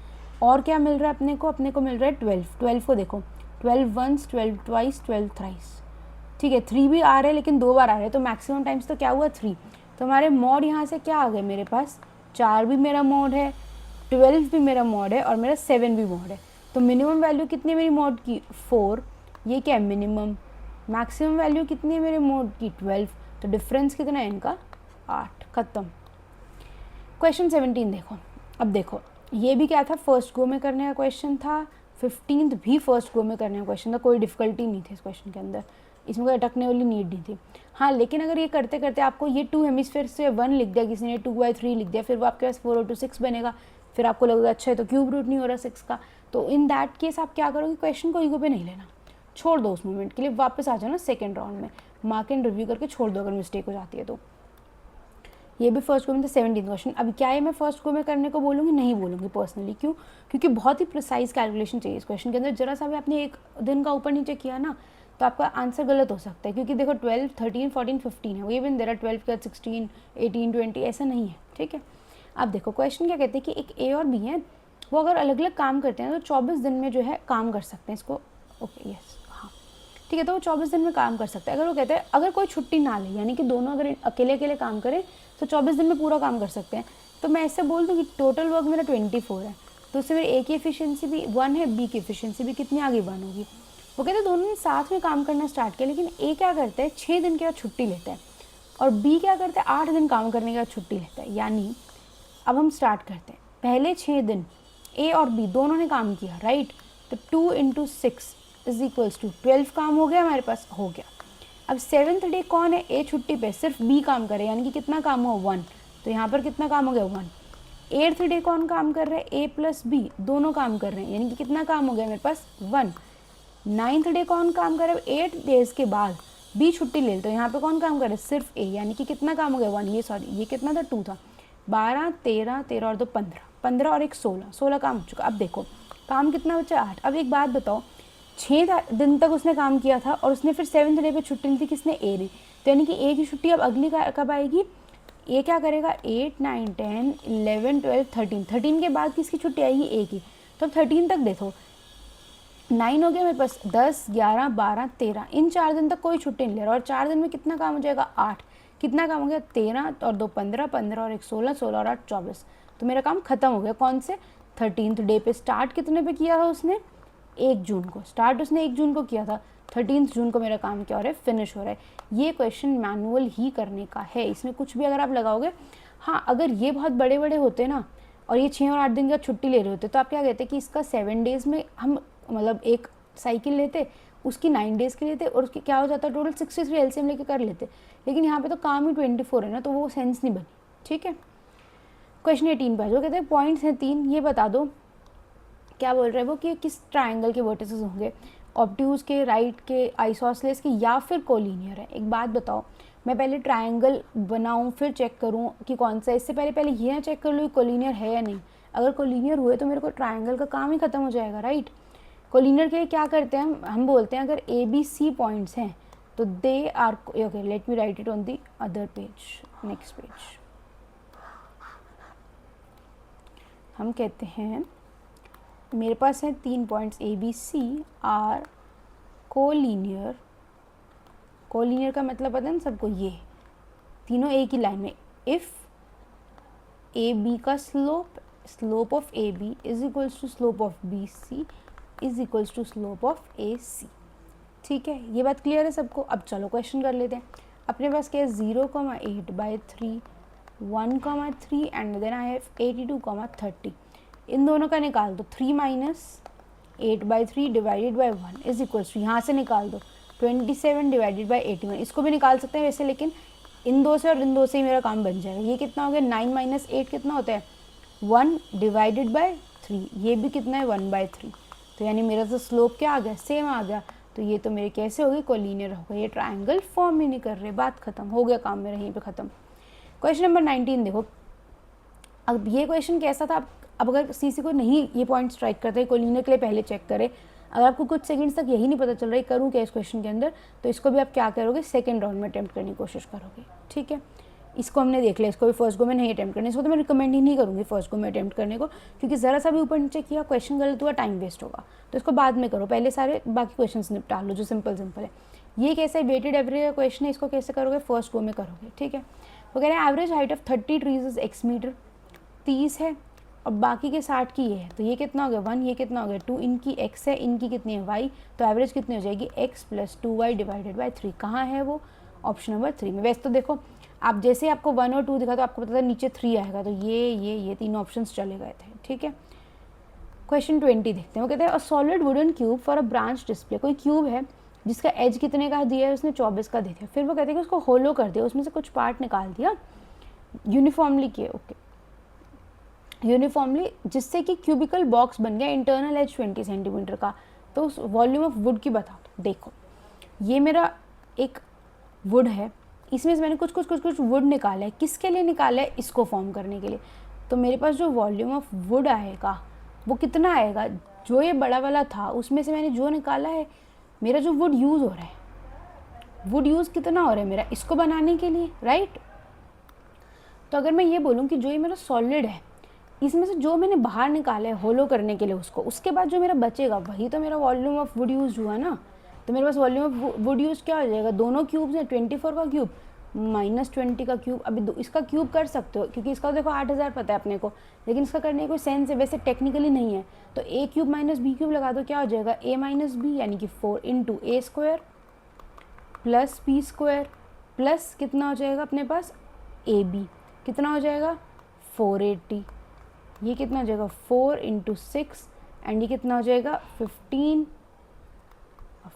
और क्या मिल रहा है अपने को मिल रहा है 12, 12 को देखो 12 वंस, 12 ट्वाइस, 12 थ्राइस। ठीक है, 3 भी आ रहे हैं लेकिन 2 बार आ रहे हैं, तो मैक्सिमम टाइम्स तो क्या हुआ 3, तो हमारे मॉड यहाँ से क्या आ गए मेरे पास 4 भी मेरा मॉड है, 12 भी मेरा मॉड है और मेरा 7 भी मॉड है। तो मिनिमम वैल्यू कितनी है मेरी मॉड की 4, ये क्या है मिनिमम, मैक्सिमम वैल्यू कितनी है मेरे मॉड की 12, तो डिफरेंस कितना है इनका 8, खत्म। क्वेश्चन 17 देखो, अब देखो ये भी क्या था फर्स्ट गो में करने का क्वेश्चन था, 15th भी फर्स्ट गो में करने का क्वेश्चन था, कोई डिफिकल्टी नहीं थी इस क्वेश्चन के अंदर, इसमें कोई अटकने वाली नीड नहीं थी। हाँ लेकिन अगर ये करते करते आपको ये 2 हेमिस्फेयर से 1 लिख दिया किसी ने, 2/3 लिख दिया, फिर वो आपके पास 4/6 बनेगा, फिर आपको लगेगा अच्छा है तो क्यूब रूट नहीं हो रहा 6 का, तो इन दैट केस आप क्या करोगे, क्वेश्चन को ईगो पे नहीं लेना, छोड़ दो उस मोमेंट के लिए, वापस आ जाओ ना सेकेंड राउंड में, मार्क एंड रिव्यू करके छोड़ दो अगर मिस्टेक हो जाती है तो। ये भी फर्स्ट गो में था 17 क्वेश्चन। अब क्या है मैं फर्स्ट गो में करने को बोलूँगी, नहीं बोलूँगी पर्सनली, क्यों, क्योंकि बहुत ही प्रिसाइज कैलकुलेशन चाहिए इस क्वेश्चन के अंदर, जरा सा भी आपने एक दिन का ऊपर नीचे किया ना तो आपका आंसर गलत हो सकता है, क्योंकि देखो 12 13 14 15 है, वो इवन देर 12 के बाद 16 18 20 ऐसा नहीं है। ठीक है, अब देखो क्वेश्चन क्या कहते हैं कि एक ए और बी है, वो अगर अलग अलग काम करते हैं तो 24 दिन में जो है काम कर सकते हैं इसको, ओके यस हाँ ठीक है, तो वो 24 दिन में काम कर सकते हैं। अगर वो कहते हैं अगर कोई छुट्टी ना ले, यानी कि दोनों अगर अकेले अकेले काम करें तो 24 दिन में पूरा काम कर सकते हैं, तो मैं ऐसे बोल दूँ कि टोटल वर्क मेरा 24 है, तो उससे मेरे ए की एफिशिएंसी भी 1 है, बी की एफिशिएंसी भी कितनी आगे 1 होगी। वो कहते हैं दोनों ने साथ में काम करना स्टार्ट किया, लेकिन ए क्या करता है 6 दिन के बाद छुट्टी लेता है और बी क्या करता है 8 दिन काम करने के बाद छुट्टी लेता है। यानी अब हम स्टार्ट करते हैं, पहले 6 दिन ए और बी दोनों ने काम किया राइट, तो 2 × 6 इज इक्वल्स टू 12 काम हो गया हमारे पास, हो गया। अब 7th डे कौन है, ए छुट्टी पे, सिर्फ बी काम करे, यानी कि कितना काम हो 1, तो यहाँ पर कितना काम हो गया 1। 8th डे कौन काम कर रहा है, ए प्लस बी दोनों काम कर रहे हैं, यानी कि कितना काम हो गया मेरे पास 1। 9th डे कौन काम कर रहा है, 8 डेज के बाद बी छुट्टी ले, तो यहाँ पे कौन काम कर रहा है सिर्फ ए, यानी कि कितना काम हो गया 1, ये सॉरी ये कितना था 2 था, 12 13 13 और 2 15, 15 और एक 16, 16 काम हो चुका। अब देखो काम कितना बचा 8। अब एक बात बताओ 6 दिन तक उसने काम किया था और उसने फिर 7th डे पे छुट्टी ली थी किसने, ए ने, तो यानी कि ए की छुट्टी अब अगली कब आएगी, ए क्या करेगा 8 9 10 11 12 13, 13 के बाद किसकी छुट्टी आएगी ए की, तो 13 तक देखो 9 हो गया मेरे पास, 10 11 12 13, इन 4 दिन तक कोई छुट्टी नहीं ले रहा, और 4 दिन में कितना काम हो जाएगा 8, कितना काम हो गया 13 और 2 15, 15 और एक 16, 16 और 8 24, तो मेरा काम खत्म हो गया। कौन से 13th डे पे, स्टार्ट कितने पे किया था उसने 1 जून को, स्टार्ट उसने 1 जून को किया था, 13th जून को मेरा काम क्या हो रहा है फिनिश हो रहा है। ये क्वेश्चन मैनुअल ही करने का है, इसमें कुछ भी अगर आप लगाओगे, हाँ अगर ये बहुत बड़े बड़े होते ना और ये 6 और 8 दिन का छुट्टी ले रहे होते तो आप क्या कहते कि इसका 7 डेज़ में हम मतलब एक साइकिल लेते, उसकी 9 डेज़ के लेते और उसकी क्या हो जाता टोटल 63 एलसीएम लेके कर लेते, लेकिन यहाँ पे तो काम ही 24 है ना, तो वो सेंस नहीं बनी। ठीक है, क्वेश्चन 18 पर जो कहते हैं पॉइंट्स हैं 3, ये बता दो क्या बोल रहे हैं वो कि किस ट्राइंगल के वर्टिसेस होंगे, ऑब्ट्यूज के, राइट के, आइसोसेलेस के या फिर कोलिनियर है। एक बात बताओ, मैं पहले ट्राइंगल बनाऊं फिर चेक करूं कि कौन सा, इससे पहले ये ना चेक कर लूँ कि कोलिनियर है या नहीं, अगर कोलिनियर हुए तो मेरे को ट्राइंगल का काम ही खत्म हो जाएगा राइट। कोलिनियर के लिए क्या करते हैं हम बोलते हैं अगर ए बी सी पॉइंट्स हैं तो they are okay, let me write it on the other page, next page. हम कहते हैं मेरे पास है 3 points A B C are collinear, collinear का मतलब पता है ना सबको, ये तीनों एक ही लाइन में, इफ़ ए बी का slope slope of A B is equals to slope of B C is equals to slope of A C. ठीक है, ये बात क्लियर है सबको। अब चलो क्वेश्चन कर लेते हैं। अपने पास क्या है 0,8/3, 1,3 एंड देन आई हैव 82,30। इन दोनों का निकाल दो। 3 minus 8/3 divided by 1 is equals to, यहाँ से निकाल दो 27 डिवाइडेड बाई 81। इसको भी निकाल सकते हैं वैसे, लेकिन इन दो से और इन दो से ही मेरा काम बन जाएगा। ये कितना हो गया 9 माइनस 8 कितना होता है 1 डिवाइडेड बाई 3। ये भी कितना है 1/3। तो यानी मेरा तो स्लोप क्या आ गया सेम आ गया। तो ये तो मेरे कैसे हो गई कोलिनियर हो गया। ये ट्राइंगल फॉर्म ही नहीं कर रहे, बात खत्म हो गया काम मेरा यहीं पे ख़त्म। क्वेश्चन नंबर 19 देखो। अब ये क्वेश्चन कैसा था, अब अगर किसी को नहीं ये पॉइंट स्ट्राइक करता है कोलिनियर के लिए पहले चेक करें। अगर आपको कुछ सेकंड्स तक यही नहीं पता चल रहा है करूँ क्या इस क्वेश्चन के अंदर, तो इसको भी आप क्या करोगे सेकंड राउंड में अटैम्प्ट करने की कोशिश करोगे। ठीक है, इसको हमने देख लिया, इसको भी फर्स्ट गो में नहीं अटैम्प्ट करना। इसको तो मैं रिकमेंड ही नहीं करूँगी फर्स्ट गो में अटैम्प्ट करने को, क्योंकि ज़रा सा भी ऊपर नीचे किया क्वेश्चन गलत हुआ टाइम वेस्ट होगा। तो इसको बाद में करो, पहले सारे बाकी क्वेश्चन निपटा लो जो सिंपल है। ये कैसे वेटेड एवरेज का क्वेश्चन है, इसको कैसे करोगे फर्स्ट गो में करोगे। ठीक है, वो कह रहे हैं average height of 30 trees is x metre, 30 है और बाकी के 60 की ये है। तो ये कितना हो गया 1, ये कितना हो गया 2, इनकी x है, इनकी कितनी है y। तो एवरेज कितनी हो जाएगी x + 2y डिवाइडेड बाई 3। कहाँ है वो, ऑप्शन नंबर 3 में। वैसे तो देखो आप जैसे आपको 1 और 2 दिखा तो आपको पता था नीचे 3 आएगा, तो ये तीनों ऑप्शंस चले गए थे। ठीक है, क्वेश्चन 20 देखते हैं। वो कहते हैं a solid wooden cube for a branch display. कोई क्यूब है जिसका एज कितने का दिया है, उसने 24 का दे दिया। फिर वो कहते हैं कि उसको होलो कर दिया, उसमें से कुछ पार्ट निकाल दिया यूनिफॉर्मली किए, ओके यूनिफॉर्मली, जिससे कि क्यूबिकल बॉक्स बन गया, इंटरनल एज 20 सेंटीमीटर का। तो उस वॉल्यूम ऑफ वुड की बता दो। देखो ये मेरा एक वुड है, इसमें से मैंने कुछ वुड निकाला है। किसके लिए निकाला है, इसको फॉर्म करने के लिए। तो मेरे पास जो वॉल्यूम ऑफ वुड आएगा वो कितना आएगा, जो ये बड़ा वाला था उसमें से मैंने जो निकाला है, मेरा जो वुड यूज़ हो रहा है, वुड यूज़ कितना हो रहा है मेरा इसको बनाने के लिए, राइट। तो अगर मैं ये बोलूँ कि जो ये मेरा सॉलिड है, इसमें से जो मैंने बाहर निकाला है होलो करने के लिए उसको, उसके बाद जो मेरा बचेगा वही तो मेरा वॉल्यूम ऑफ वुड यूज हुआ ना। तो मेरे पास वॉल्यूम ऑफ वुड यूज क्या हो जाएगा, दोनों क्यूब्स हैं, 24 का क्यूब -20 का क्यूब। अभी इसका क्यूब कर सकते हो क्योंकि इसका देखो 8000 पता है अपने को, लेकिन इसका करने की कोई सेंस है वैसे टेक्निकली नहीं है। तो a cube minus B cube लगा दो, क्या हो जाएगा a माइनस बी यानी कि 4 into a square plus B square plus कितना हो जाएगा अपने पास ए बी, कितना हो जाएगा 480। ये कितना हो जाएगा 4 इंटू 6 एंड ये कितना हो जाएगा 15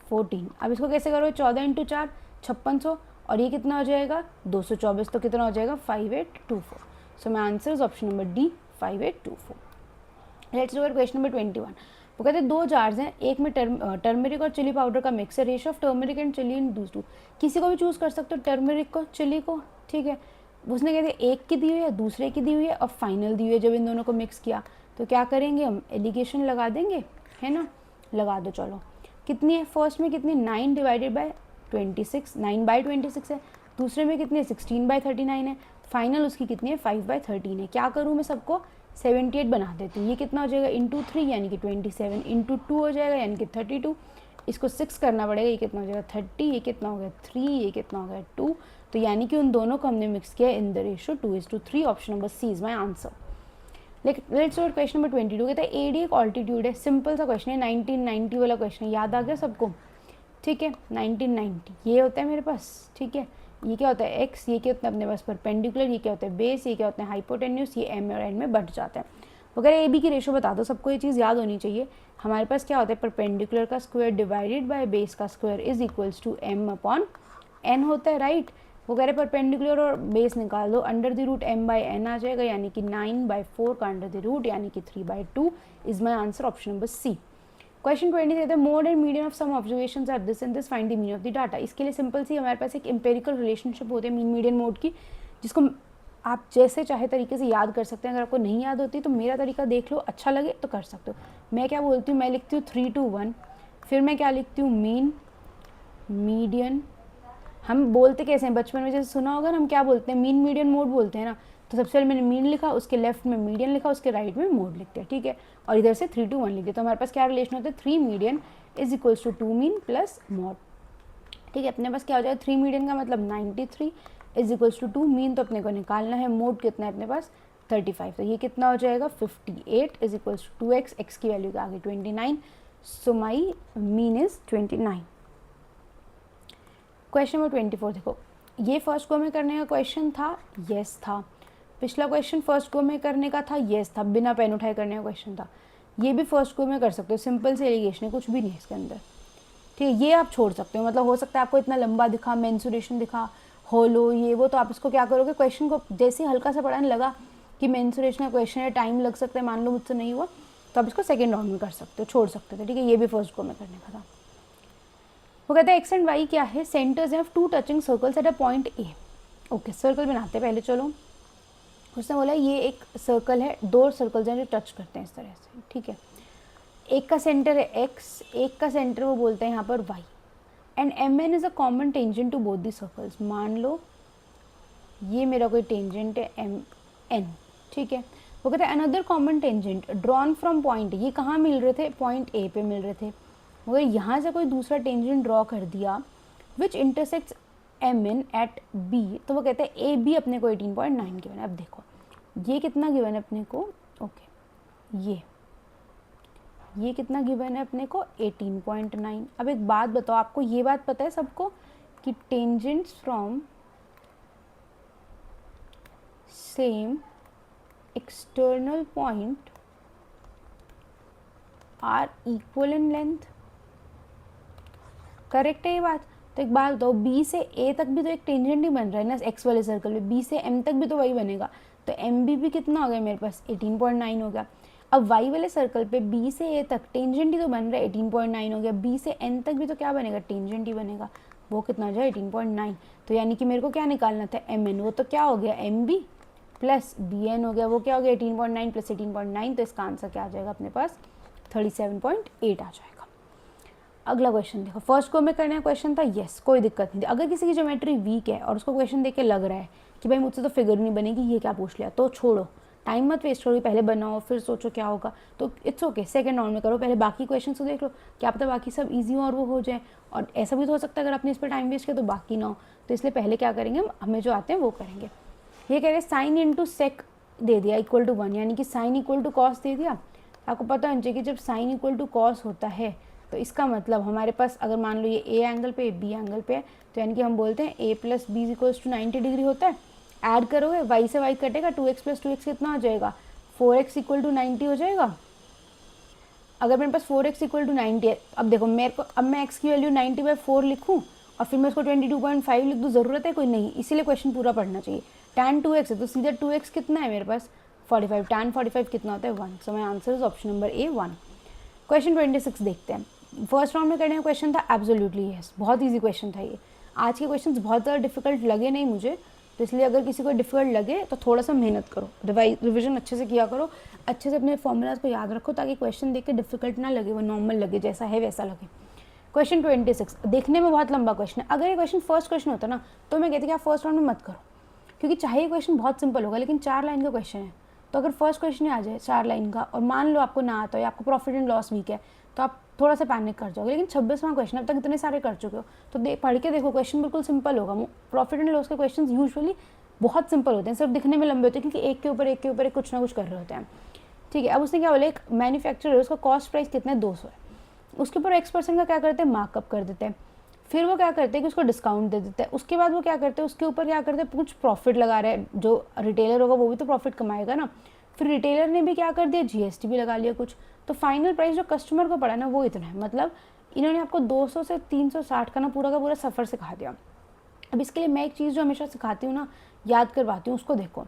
14। अब इसको कैसे करोगे 14 इंटू 4 5600 और ये कितना हो जाएगा 224। तो कितना हो जाएगा 5824। So my answer is option number D 5824। Let's do question number 21। वो कहते हैं 2 जार्स हैं, एक में टर्मरिक और चिली पाउडर का मिक्स है। Ratio of turmeric and chilli in दूस टू। किसी को भी चूज़ कर सकते हो, टर्मरिक को चिली को, ठीक है। उसने कहते एक की दी हुई है, दूसरे की दी हुई है और फाइनल दी हुई है। जब इन दोनों को मिक्स किया तो क्या करेंगे हम, एलिगेशन लगा देंगे, है ना। लगा दो चलो। कितनी है फर्स्ट में, कितनी 9 डिवाइडेड बाय 26, 9/26 है। दूसरे में कितनी है 16/39 है। फाइनल उसकी कितनी है 5/13 है। क्या करूँ मैं, सबको 78 बना देती हूँ। ये कितना हो जाएगा इंटू 3 यानी कि 27 इंटू 2 हो जाएगा यानी कि 32। इसको 6 करना पड़ेगा, ये कितना हो जाएगा 30, ये कितना हो गया 3, ये कितना हो गया 2। तो यानी कि उन दोनों को हमने मिक्स किया in the ratio 2:3। Option number C is my answer. Let's do question number 22। कहता है एडी एक ऑल्टीट्यूड है, सिंपल सा क्वेश्चन है, 1990 वाला क्वेश्चन है, याद आ गया सबको, ठीक है। 1990 ये होता है मेरे पास, ठीक है। ये क्या होता है एक्स, ये क्या होता है अपने पास परपेंडिकुलर, ये क्या होता है बेस, ये क्या होता है हाइपोटेन्यूस, ये एम और एन में बढ़ जाता है। वगैरह ए बी की रेशो बता दो, सबको ये चीज़ याद होनी चाहिए। हमारे पास क्या होता है परपेंडिकुलर का स्क्वायर डिवाइडेड बाय बेस का square is equals to M upon N होता है, राइट। वो कह रहे परपेंडिकुलर और बेस निकाल दो, under the root m by N आ जाएगा यानी कि 9/4 का अंडर द रूट यानी कि 3/2 is my answer option number C. Question 20 कहते हैं mode and median of some observations are this and this, find the meaning of the data. इसके लिए सिंपल सी हमारे पास एक एम्पेरिकल रिलेशनशिप होती है मीन मीडियन मोड की, जिसको आप जैसे चाहे तरीके से याद कर सकते हैं। अगर आपको नहीं याद होती तो मेरा तरीका देख लो, अच्छा लगे तो कर सकते हो। मैं क्या बोलती हूँ, मैं लिखती हूँ 3 to 1, फिर मैं क्या लिखती हूँ मीन मीडियन। हम बोलते कैसे हैं, बचपन में जैसे सुना होगा ना, हम क्या बोलते हैं मीन मीडियन मोड बोलते हैं ना। तो सबसे पहले मैंने मीन लिखा, उसके लेफ्ट में मीडियन लिखा, उसके राइट में मोड लिखते हैं, ठीक है। और इधर से 3 to 1 लिख दिया। तो हमारे पास क्या रिलेशन होता है 3 median is equals to 2 mean plus mode, ठीक है। अपने पास क्या हो जाएगा 3 मीडियन का मतलब 93 इज इक्वल्स टू 2 मीन, तो अपने को निकालना है। मोड कितना है अपने पास 35। तो ये कितना हो जाएगा 58 is equals to 2x, x की वैल्यू के आगे 29, so my mean is 29। Question number 24 देखो, ये फर्स्ट गो में करने का क्वेश्चन था, यस था। पिछला क्वेश्चन फर्स्ट गो में करने का था, यस था, बिना पेन उठाए करने का क्वेश्चन था। ये भी फर्स्ट गो में कर सकते हो, सिंपल से एलिगेशन है, कुछ भी नहीं है इसके अंदर, ठीक है। ये आप छोड़ सकते हो, मतलब हो सकता है आपको इतना लंबा दिखा, मेंसुरेशन दिखा, होलो ये वो, तो आप इसको क्या करोगे, क्वेश्चन को जैसे ही हल्का सा पढ़ाने लगा कि मेंसुरेशन का क्वेश्चन है, टाइम लग सकता है, मान लो मुझसे नहीं हुआ, तो आप इसको सेकेंड राउंड में कर सकते हो, छोड़ सकते थे, ठीक है। ये भी फर्स्ट गो में करने का था। वो कहता है एक्स एंड वाई क्या है, centres have 2 touching circles at a point A. Okay, circle बनाते हैं पहले, चलो। उसने बोला ये एक सर्कल है, 2 सर्कल्स हैं जो टच करते हैं इस तरह से, ठीक है। एक का सेंटर है एक्स, एक का सेंटर वो बोलते हैं यहाँ पर Y, and M N is a common tangent to both the circles. मान लो ये मेरा कोई टेंजेंट है एम एन, ठीक है। वो कहते हैं another common tangent drawn from point, ये कहाँ मिल रहे थे, पॉइंट ए पे मिल रहे थे, मगर यहाँ से कोई दूसरा टेंजेंट ड्रॉ कर दिया which intersects M N at B, तो वो कहते हैं ए बी अपने को 18.9 गिवन है। अब देखो ये कितना गिवन है अपने को, ओके, ये कितना गिवन है अपने को 18.9। अब एक बात बताओ, आपको ये बात पता है सबको कि tangents from same external point are equal in length, correct है ये बात। तो एक बात बताओ, बी से ए तक भी तो एक टेंजेंट ही बन रहा है ना एक्स वाले सर्कल में, बी से एम तक भी तो वही बनेगा, तो एम बी भी कितना हो गया मेरे पास 18.9 हो गया। अब वाई वाले सर्कल पे बी से ए तक टेंजेंट ही तो बन रहा है, 18.9 हो गया, बी से एन तक भी तो क्या बनेगा, टेंजेंट ही बनेगा, वो कितना हो जाए 18.9। तो यानी कि मेरे को क्या निकालना था, एम एन, वो तो क्या हो गया M B plus B N हो गया, वो क्या हो गया 18.9 प्लस 18.9, तो इसका आंसर क्या आ जाएगा अपने पास 37.8 आ जाएगा। अगला क्वेश्चन देखो, फर्स्ट को में करने का क्वेश्चन था, यस, कोई दिक्कत नहीं थी। अगर किसी की ज्योमेट्री वीक है और उसको क्वेश्चन देख के लग रहा है कि भाई मुझसे तो फिगर नहीं बनेगी, ये क्या पूछ लिया, तो छोड़ो, टाइम मत वेस्ट करो, पहले बनाओ फिर सोचो क्या होगा, तो इट्स ओके, सेकंड राउंड में करो, पहले बाकी क्वेश्चन तो देख लो, क्या पता बाकी सब ईजी हो और वो हो जाए। और ऐसा भी तो हो सकता है अगर आपने इस पर टाइम वेस्ट किया तो बाकी ना हो, तो इसलिए पहले क्या करेंगे, हमें जो आते हैं वो करेंगे। ये कह रहे हैं साइन इंटू सेक दे दिया इक्वल टू 1, यानी कि साइन इक्वल टू कॉस दे दिया। आपको पता होना चाहिए कि जब साइन इक्वल टू कॉस होता है तो इसका मतलब हमारे पास, अगर मान लो ये ए एंगल पे बी एंगल पे है, तो यानी कि हम बोलते हैं A plus B equals to 90 degree होता है। ऐड करोगे, वाई से वाई कटेगा, 2x प्लस 2x कितना हो जाएगा, 4x इक्वल टू 90 हो जाएगा। अगर मेरे पास 4x इक्वल टू 90 है, अब देखो मेरे को, अब मैं x की वैल्यू 90/4 लिखूँ और फिर मैं उसको 22.5 लिख दूँ, ज़रूरत है कोई नहीं, इसीलिए क्वेश्चन पूरा पढ़ना चाहिए। tan 2x है तो सीधा 2x कितना है मेरे पास 45, tan 45 कितना होता है 1, so my answer is option number A 1। Question 26 देखते हैं। फर्स्ट राउंड में करने का क्वेश्चन था एब्सोल्युटली यस, बहुत ईजी क्वेश्चन था ये। आज के क्वेश्चंस बहुत ज़्यादा डिफिकल्ट लगे नहीं मुझे, तो इसलिए अगर किसी को डिफिकल्ट लगे तो थोड़ा सा मेहनत करो, रिविजन अच्छे से किया करो, अच्छे से अपने फॉर्मूलाज को याद रखो ताकि क्वेश्चन देख के डिफिकल्ट ना लगे, वो नॉर्मल लगे, जैसा है वैसा लगे। क्वेश्चन 26 देखने में बहुत लंबा क्वेश्चन है। अगर ये क्वेश्चन फर्स्ट क्वेश्चन होता ना तो मैं कहती कि आप फर्स्ट राउंड में मत करो, क्योंकि चाहे ये क्वेश्चन बहुत सिंपल होगा लेकिन 4 लाइन का क्वेश्चन है, तो अगर फर्स्ट क्वेश्चन ही आ जाए 4 लाइन का और मान लो आपको ना आता है, आपको प्रॉफिट एंड लॉस वीक है, तो आप थोड़ा सा पैनिक कर जाओगे। लेकिन 26वां क्वेश्चन, अब तक इतने सारे कर चुके हो तो पढ़ के देखो, क्वेश्चन बिल्कुल सिंपल होगा। प्रॉफिट एंड लॉस के क्वेश्चन यूजुअली बहुत सिंपल होते हैं, सिर्फ दिखने में लंबे होते हैं क्योंकि एक के ऊपर एक कुछ ना कुछ कर रहे होते हैं, ठीक है। अब उसने क्या बोला, एक मैन्युफैक्चरर है, उसका कॉस्ट प्राइस कितना है 200 है, उसके ऊपर X% का क्या करते हैं, मार्कअप कर देते हैं। फिर वो क्या करते हैं कि उसको डिस्काउंट दे देते हैं। उसके बाद वो क्या करते हैं, उसके ऊपर क्या करते हैं, कुछ प्रॉफिट लगा रहे हैं, जो रिटेलर होगा वो भी तो प्रॉफिट कमाएगा ना। फिर रिटेलर ने भी क्या कर दिया, GST भी लगा लिया कुछ, तो फाइनल प्राइस जो कस्टमर को पड़ा ना वो इतना है। मतलब इन्होंने आपको 200 से 360 का ना पूरा का पूरा सफ़र सिखा दिया। अब इसके लिए मैं एक चीज़ जो हमेशा सिखाती हूँ ना, याद करवाती हूँ, उसको देखो।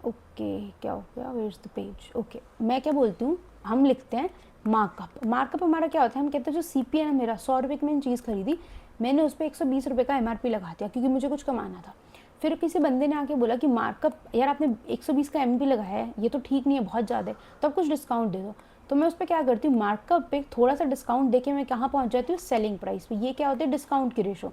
ओके, क्या हो गया, where is the page, okay, मैं क्या बोलती हूँ, हम लिखते हैं मार्कअप। मार्कअप हमारा क्या होता है, हम कहते हैं जो CP है ना मेरा, 100 रुपये की मैंने चीज़ खरीदी, मैंने उस पर 120 रुपये का MRP लगा दिया क्योंकि मुझे कुछ कमाना था। फिर किसी बंदे ने आके बोला कि मार्कअप यार आपने 120 का MP लगाया है, ये तो ठीक नहीं है, बहुत ज़्यादा है, तो आप कुछ डिस्काउंट दे दो। तो मैं उस पर क्या करती हूँ, मार्कअप पे थोड़ा सा डिस्काउंट देके मैं कहाँ पहुँच जाती हूँ, सेलिंग प्राइस पे। ये क्या होता है, डिस्काउंट की रेशो,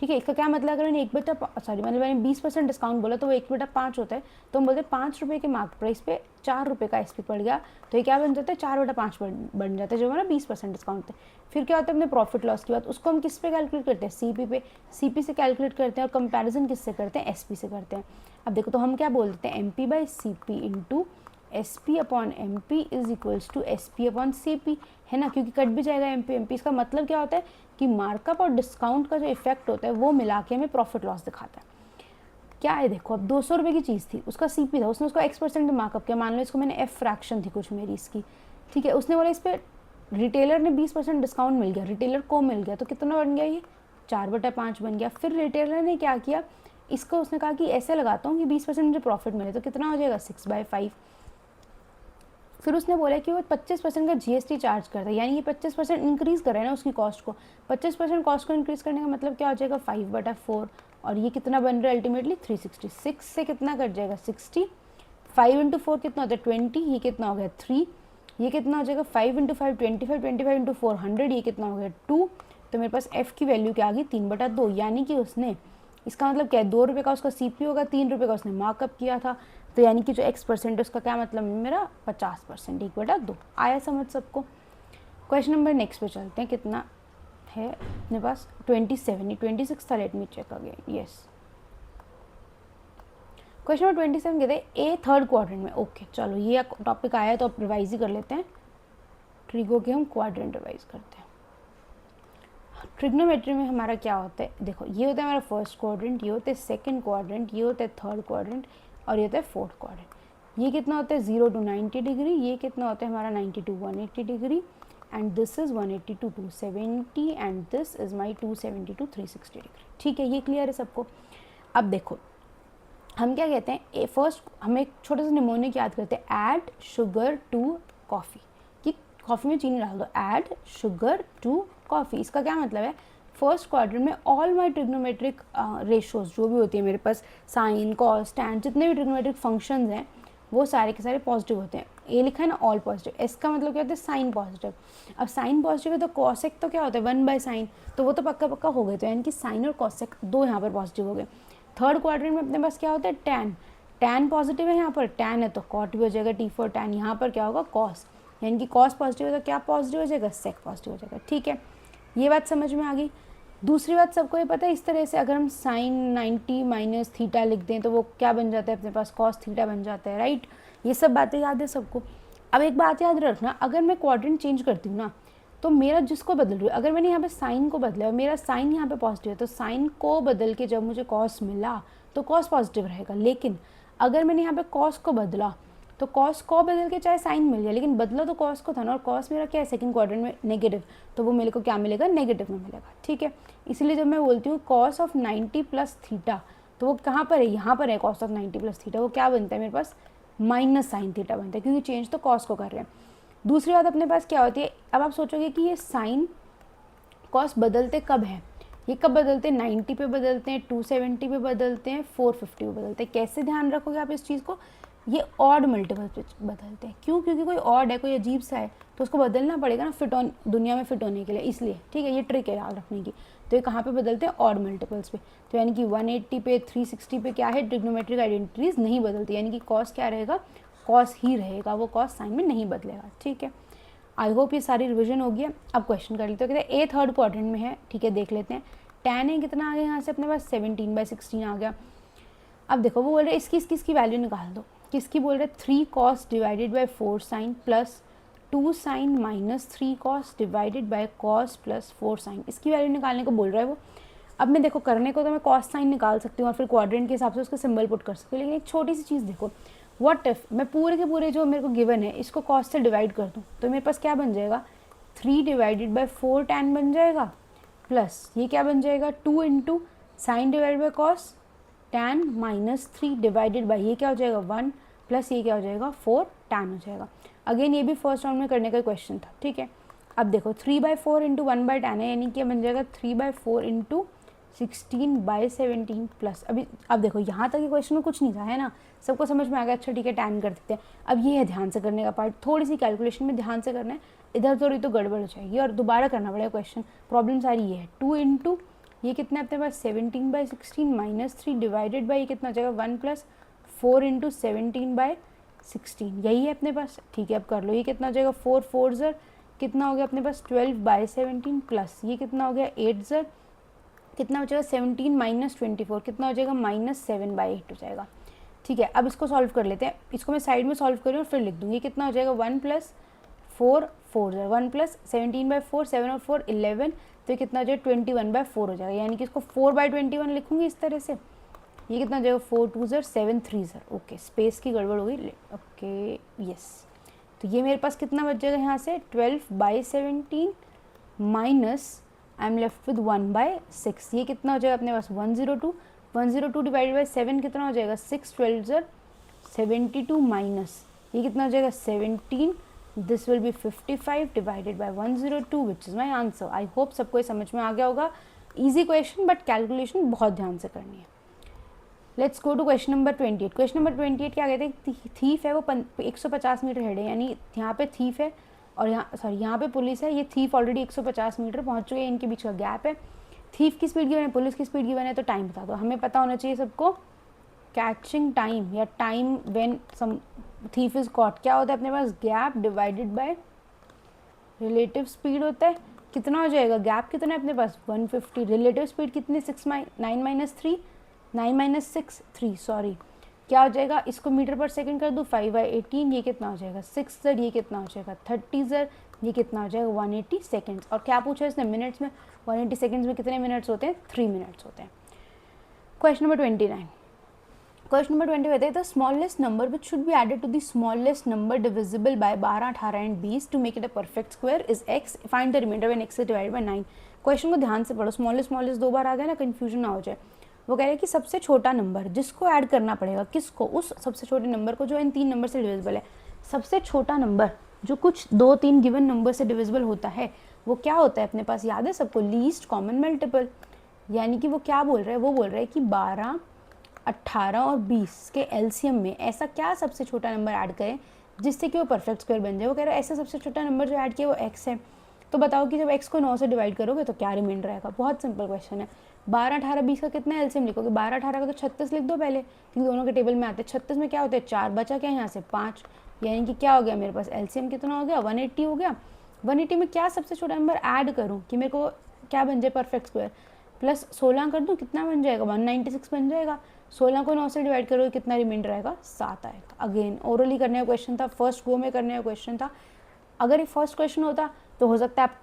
ठीक है। इसका क्या मतलब, अगर मैंने 20% डिस्काउंट बोला तो वो 1/5 होता है, तो हम बोलते हैं 5 रुपये के मार्केट प्राइस पे 4 रुपये का SP पड़ गया, तो ये क्या बन जाता है 4/5 बन जाता है, जो हमारा 20% डिस्काउंट है। फिर क्या होता है अपने प्रॉफिट लॉस की बात, उसको हम किस पे कैलकुलेट करते हैं, CP पे, CP से कैलकुलेट करते हैं, और कंपैरिजन किससे करते हैं, SP से करते हैं। अब देखो तो हम क्या बोल देते हैं, MP/CP into SP/MP is equals to SP/CP, है ना, क्योंकि कट भी जाएगा MP। इसका मतलब क्या होता है कि मार्कअप और डिस्काउंट का जो इफेक्ट होता है वो मिला के हमें प्रॉफिट लॉस दिखाता है। क्या है, देखो अब 200 रुपये की चीज़ थी, उसका CP था, उसने उसका X% में मार्कअप किया, मान लो इसको मैंने F फ्रैक्शन थी कुछ मेरी इसकी, ठीक है, उसने बोला इस पर रिटेलर ने 20% डिस्काउंट मिल गया, रिटेलर को मिल गया, तो कितना बन गया ये 4/5 बन गया। फिर रिटेलर ने क्या किया, इसको उसने कहा कि ऐसे लगाता हूँ कि 20% मुझे प्रॉफिट मिले, तो कितना हो जाएगा 6/5। फिर उसने बोला कि वो 25% का GST चार्ज करता है, यानी ये 25% इंक्रीज़ कर रहा है ना उसकी कॉस्ट को। 25% कॉस्ट को इंक्रीज़ करने का मतलब क्या हो जाएगा 5/4, और ये कितना बन रहा है अल्टीमेटली 366 से कितना कट जाएगा 60, 5 × 4 कितना होता है 20, ये कितना हो गया 3, ये कितना हो जाएगा 5 × 5 25, 25 × 4 100, ये कितना हो गया 2। तो मेरे पास F की वैल्यू क्या आ गई 3/2, यानी कि उसने, इसका मतलब क्या है 2 रुपये का उसका CP होगा, 3 रुपये का उसने मार्कअप किया था, तो यानी कि जो X% है उसका क्या मतलब मेरा 50%, 1/2। आया समझ सबको। क्वेश्चन नंबर नेक्स्ट पे चलते हैं, कितना है अपने पास 27, 26 था, let me check again, yes. Question number 27 कहते हैं A थर्ड क्वाड्रेंट में, ओके चलो ये टॉपिक आया है तो अब रिवाइज ही कर लेते हैं। ट्रिगो के हम क्वाड्रेंट रिवाइज करते हैं। ट्रिग्नोमेट्री में हमारा क्या होता है, देखो ये होता है हमारा फर्स्ट क्वाड्रेंट, ये होता है सेकंड क्वाड्रेंट, ये होता है थर्ड क्वाड्रेंट, और ये होता है फोर्थ क्वाड्रेंट। ये कितना होता है 0 to 90 डिग्री, ये कितना होता है हमारा 90 to 180 degree, and this is 180 to 270, and this is my 270 to 360 degree. ठीक है, ये क्लियर है सबको। अब देखो हम क्या कहते हैं, फर्स्ट हम एक छोटे से निमोनिक याद करते हैं, ऐड शुगर टू कॉफ़ी, कि कॉफ़ी में चीनी डाल दो, ऐड शुगर टू कॉफ़ी। इसका क्या मतलब है, फर्स्ट क्वाड्रेंट में ऑल माई ट्रिग्नोमेट्रिक रेशोज जो भी होती है मेरे पास, साइन कॉस टैन, जितने भी ट्रिग्नोमेट्रिक फंक्शंस हैं वो सारे के सारे पॉजिटिव होते हैं। ये लिखा है ना ऑल पॉजिटिव, एस का मतलब क्या होता है साइन पॉजिटिव। अब साइन पॉजिटिव है तो कॉसेक तो क्या होता है 1/sin, तो वो तो पक्का पक्का हो गए, तो यानी कि साइन और कॉसेक दो यहाँ पर पॉजिटिव हो गए। थर्ड क्वाड्रेंट में अपने पास क्या होता है टैन, टैन पॉजिटिव है, यहाँ पर टैन है तो कॉट भी हो जाएगा, T फॉर टैन। यहाँ पर क्या होगा कॉस, यानी कि कॉस पॉजिटिव है तो क्या पॉजिटिव हो जाएगा सेक पॉजिटिव हो जाएगा। ठीक है, ये बात समझ में आ गई। दूसरी बात सबको ये पता है, इस तरह से अगर हम साइन 90 - थीटा लिख दें तो वो क्या बन जाता है अपने पास कॉस थीटा बन जाता है, राइट। ये सब बातें याद है सबको। अब एक बात याद रखना, अगर मैं क्वाड्रेंट चेंज करती हूँ ना तो मेरा जिसको बदल रही है, अगर मैंने यहाँ पे साइन को बदला और मेरा साइन यहाँ पे पॉजिटिव है तो साइन को बदल के जब मुझे कॉस मिला तो कॉस पॉजिटिव रहेगा। लेकिन अगर मैंने यहाँ पे कॉस को बदला तो कॉस को बदल के चाहे साइन मिल जाए, लेकिन बदला तो कॉस को था ना, और कॉस मेरा क्या है सेकंड क्वाड्रेंट में नेगेटिव, तो वो मेरे को क्या मिलेगा नेगेटिव में मिलेगा। ठीक है, इसलिए जब मैं बोलती हूँ कॉस ऑफ 90 + थीटा तो वो कहाँ पर है, यहाँ पर है कॉस ऑफ 90 + थीटा, वो क्या बनता है मेरे पास -sin थीटा बनता है, क्योंकि चेंज तो कॉस को कर रहे हैं। दूसरी बात अपने पास क्या होती है, अब आप सोचोगे कि ये साइन कॉस बदलते कब है, ये कब बदलते हैं 90 पे बदलते हैं, 270 पे बदलते हैं, 450 पे बदलते हैं। कैसे ध्यान रखोगे आप इस चीज़ को, ये ऑड मल्टीपल पे बदलते हैं। क्यों, क्योंकि कोई ऑड है कोई अजीब सा है तो उसको बदलना पड़ेगा ना फिट ऑन दुनिया में फिट होने के लिए, इसलिए। ठीक है, ये ट्रिक है याद रखने की। तो ये कहाँ पे बदलते हैं ऑड मल्टीपल्स पे, तो यानी कि 180 पे 360 पे क्या है ट्रिग्नोमेट्रिक आइडेंटिटीज नहीं बदलती, यानी कि कॉस क्या रहेगा कॉस ही रहेगा, वो कॉस साइन में नहीं बदलेगा। ठीक है, आई होप ये सारी रिविजन हो गया। अब क्वेश्चन कर लेते हैं, कहते हैं ए थर्ड क्वाड्रेंट में है। ठीक है, देख लेते हैं। टैन है कितना आ गया यहाँ से अपने पास 17/16 आ गया। अब देखो वो बोल रहे इसकी वैल्यू निकाल दो, किसकी बोल रहे 3 cos divided by 4 sin plus 2 sin - 3 cos divided by cos plus 4 sin, इसकी वैल्यू निकालने को बोल रहा है वो। अब मैं देखो करने को तो मैं cos sin निकाल सकती हूँ और फिर क्वाड्रेंट के हिसाब से उसका सिंबल पुट कर सकती हूँ, लेकिन एक छोटी सी चीज़ देखो, व्हाट इफ मैं पूरे के पूरे जो मेरे को गिवन है इसको cos से डिवाइड कर दूँ तो मेरे पास क्या बन जाएगा 3 डिवाइडेड बाई 4 tan बन जाएगा, प्लस ये क्या बन जाएगा 2 × sin divide by cos tan -3 divided by ये क्या हो जाएगा 1 प्लस ये क्या हो जाएगा 4 tan हो जाएगा। अगेन ये भी फर्स्ट राउंड में करने का क्वेश्चन था। ठीक है, अब देखो 3/4 × 1/tan है, यानी कि बन जाएगा 3/4 × 16/17 प्लस। अब देखो यहाँ तक ये क्वेश्चन में कुछ नहीं था, है ना, सबको समझ में आ गया। अच्छा ठीक है, tan कर देते हैं। अब ये है ध्यान से करने का पार्ट, थोड़ी सी कैलकुलेशन में ध्यान से करना है, इधर थोड़ी तो गड़बड़ हो जाएगी और दोबारा करना पड़ेगा क्वेश्चन। प्रॉब्लम सारी ये है 2 × ये कितना अपने पास 17/16 -3 डिवाइडेड बाई कितना हो जाएगा 1 + 4 × 17/16, यही है अपने पास। ठीक है, अब कर लो, ये कितना हो जाएगा 4 4 ज़र कितना हो गया अपने पास 12/17 प्लस ये कितना हो गया 8 ज़र कितना हो जाएगा 17 - 24 कितना हो जाएगा -7/8 हो जाएगा। ठीक है, अब इसको सॉल्व कर लेते हैं। इसको मैं साइड में सॉल्व कर रही हूँ फिर लिख दूँगी। कितना हो जाएगा 1 + 4 4 ज़र 1 + 17/4 7 और 4 11 तो ये कितना हो जाएगा 21/4 हो जाएगा, यानी कि इसको 4/21 लिखूँगी इस तरह से। ये कितना हो जाएगा 4 2 ज़र 7 3 ज़र। ओके, स्पेस की गड़बड़ हो गई। ओके यस, तो ये मेरे पास कितना बच जाएगा यहाँ से 12/17 minus I am left with 1/6। ये कितना हो जाएगा अपने पास 102 डिवाइडेड बाई 7 कितना हो जाएगा 6 12 ज़र 72 माइनस ये कितना हो जाएगा 17 this will be 55 divided by 102 which is my answer. I hope सबको ये समझ में आ गया होगा। ईजी क्वेश्चन बट कैलकुलेशन बहुत ध्यान से करनी है। Let's go to question number 28। Question number 28 क्या कहते हैं, थीफ है वो 150 मीटर हेड है, यानी यहाँ पे थीफ है और यहाँ पे पुलिस है। ये थीफ ऑलरेडी 150 मीटर पहुँच चुके हैं, इनके बीच का गैप है। थीफ की स्पीड गिवन है, पुलिस की स्पीड गिवन है, तो टाइम बता दो। हमें पता होना चाहिए सबको कैचिंग टाइम या time when some thief is caught क्या होता है अपने पास gap divided by relative speed होता है। कितना हो जाएगा गैप कितना है अपने पास 150, रिलेटिव स्पीड कितनी 9 - 6 3 सॉरी क्या हो जाएगा, इसको मीटर पर सेकंड कर दूँ 5/18 ये कितना हो जाएगा 6 ज़र ये कितना हो जाएगा 30 ज़र ये कितना हो जाएगा 180 सेकेंड्स। और क्या पूछा इसने मिनट्स में, 180 सेकेंड्स में कितने मिनट्स होते हैं 3 मिनट्स होते हैं। Question number 29। क्वेश्चन नंबर 20 कहते हैं the smallest number which should be added to the smallest number divisible by 12 18 and 20 to make it a perfect square is x, find the remainder when x is divided by 9। Question को ध्यान से पढ़ो, स्मॉलेस्ट दो बार आ गया ना, कंफ्यूजन ना हो जाए। वो कह रहे हैं कि सबसे छोटा नंबर जिसको ऐड करना पड़ेगा, किसको, उस सबसे छोटे नंबर को जो इन 3 नंबर से डिविजिबल है। सबसे छोटा नंबर जो कुछ 2-3 गिवन नंबर से डिविजिबल होता है वो क्या होता है अपने पास, याद है सबको, लीस्ट कॉमन मल्टीपल। यानी कि वो क्या बोल रहे हैं, वो बोल रहे हैं कि 12 18 और 20 के एलसीएम में ऐसा क्या सबसे छोटा नंबर ऐड करें जिससे कि वो परफेक्ट स्क्वायर बन जाए। वो कह रहे हैं ऐसा सबसे छोटा नंबर जो ऐड किया वो x है। तो बताओ कि जब x को 9 से डिवाइड करोगे तो क्या रिमाइंडर रहेगा। बहुत सिंपल क्वेश्चन है। 12 18 20 का कितना एलसीएम लिखोगे, 12 18 का तो 36 लिख दो पहले, क्योंकि दोनों के टेबल में आते हैं। 36 में क्या होता है 4, बचा क्या यहाँ से 5, यानी कि क्या हो गया मेरे पास एलसीएम कितना हो गया 180 हो गया। 180 में क्या सबसे छोटा नंबर ऐड करूँ कि मेरे को क्या बन जाए परफेक्ट स्क्वायर, प्लस 16 कर दूँ कितना बन जाएगा 196 बन जाएगा। 16 को 9 से डिवाइड करोगे कितना रिमाइंडर आएगा 7 आएगा। अगेन ओरली करने का क्वेश्चन था, फर्स्ट गो में करने का क्वेश्चन था। अगर ये फर्स्ट क्वेश्चन होता तो हो सकता है आप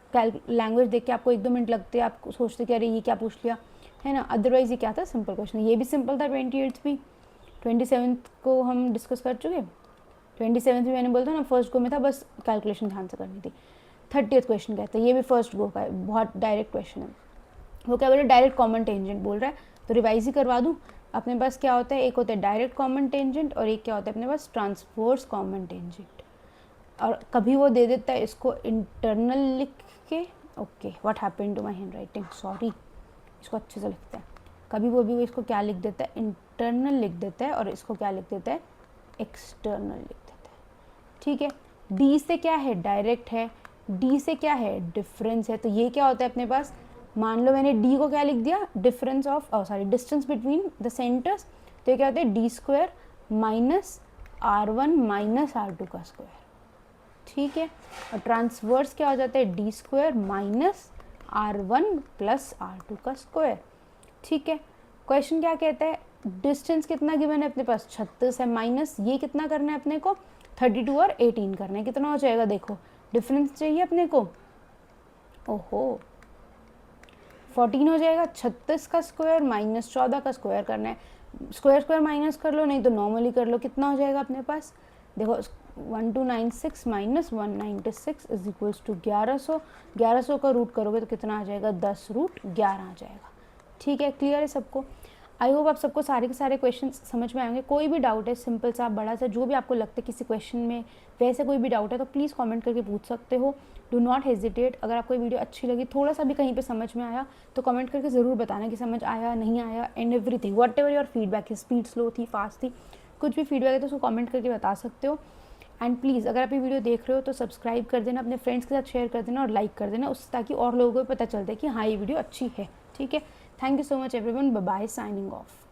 लैंग्वेज देख के आपको 1-2 मिनट लगते, आप सोचते कि अरे ये क्या पूछ लिया है ना। अदरवाइज ये क्या था सिंपल क्वेश्चन, ये भी सिंपल था। 28 भी, 27 को हम डिस्कस कर चुके। 27 भी मैंने बोलता ना फर्स्ट गो में था, बस कैलकुलेशन ध्यान से करनी थी। 30th क्वेश्चन कहते हैं, ये भी फर्स्ट गो का है, बहुत डायरेक्ट क्वेश्चन है। वो क्या बोल रहे हैं डायरेक्ट कॉमन टेंजेंट बोल रहा है, तो रिवाइज ही करवा दूँ। अपने पास क्या होता है, एक होता है डायरेक्ट कॉमन टेंजेंट और एक क्या होता है अपने पास ट्रांसवर्स कॉमन टेंजेंट। और कभी वो दे देता है इसको इंटरनल लिख के, okay what happened to my handwriting sorry, इसको अच्छे से लिखते हैं। कभी वो भी इसको क्या लिख देता है इंटरनल लिख देता है और इसको क्या लिख देता है एक्सटर्नल लिख देता है। ठीक है, डी से क्या है डायरेक्ट है, डी से क्या है डिफरेंस है। तो ये क्या होता है अपने पास, मान लो मैंने डी को क्या लिख दिया difference of distance between the centres, तो ये क्या होता है d² minus r1 minus r2 का स्क्वायर। ठीक है, और ट्रांसवर्स क्या हो जाता है d² minus r1 plus r2 का स्क्वायर। ठीक है, क्वेश्चन क्या कहता है डिस्टेंस कितना गिवन है अपने पास 36 है, माइनस ये कितना करना है अपने को 32 और 18 करना है। कितना हो जाएगा देखो, डिफरेंस चाहिए अपने को, ओहो 14 हो जाएगा। 36 का स्क्वायर माइनस 14 का स्क्वायर करना है, स्क्वायर माइनस कर लो, नहीं तो नॉर्मली कर लो। कितना हो जाएगा अपने पास देखो 1296 माइनस 196 इज इक्वल्स टू 1100। 1100 का रूट करोगे तो कितना आ जाएगा 10√11 आ जाएगा। ठीक है, क्लियर है सबको। आई होप आप सबको सारे के सारे क्वेश्चन समझ में आएंगे। कोई भी डाउट है सिंपल सा बड़ा सा जो भी आपको लगता है किसी क्वेश्चन में वैसे कोई भी डाउट है तो प्लीज़ कमेंट करके पूछ सकते हो। Do not hesitate. अगर आपको ये वीडियो अच्छी लगी, थोड़ा सा भी कहीं पे समझ में आया तो कमेंट करके ज़रूर बताना कि समझ आया नहीं आया, and everything what ever your feedback है, स्पीड स्लो थी फास्ट थी, कुछ भी फीडबैक है तो उसको कमेंट करके बता सकते हो। एंड प्लीज़ अगर आप ये वीडियो देख रहे हो तो सब्सक्राइब कर देना, अपने फ्रेंड्स के साथ शेयर कर देना और लाइक कर देना, उससे ताकि और लोगों को पता चलता है कि हाँ ये वीडियो अच्छी है। ठीक है, thank you so much everyone, bye bye, signing of.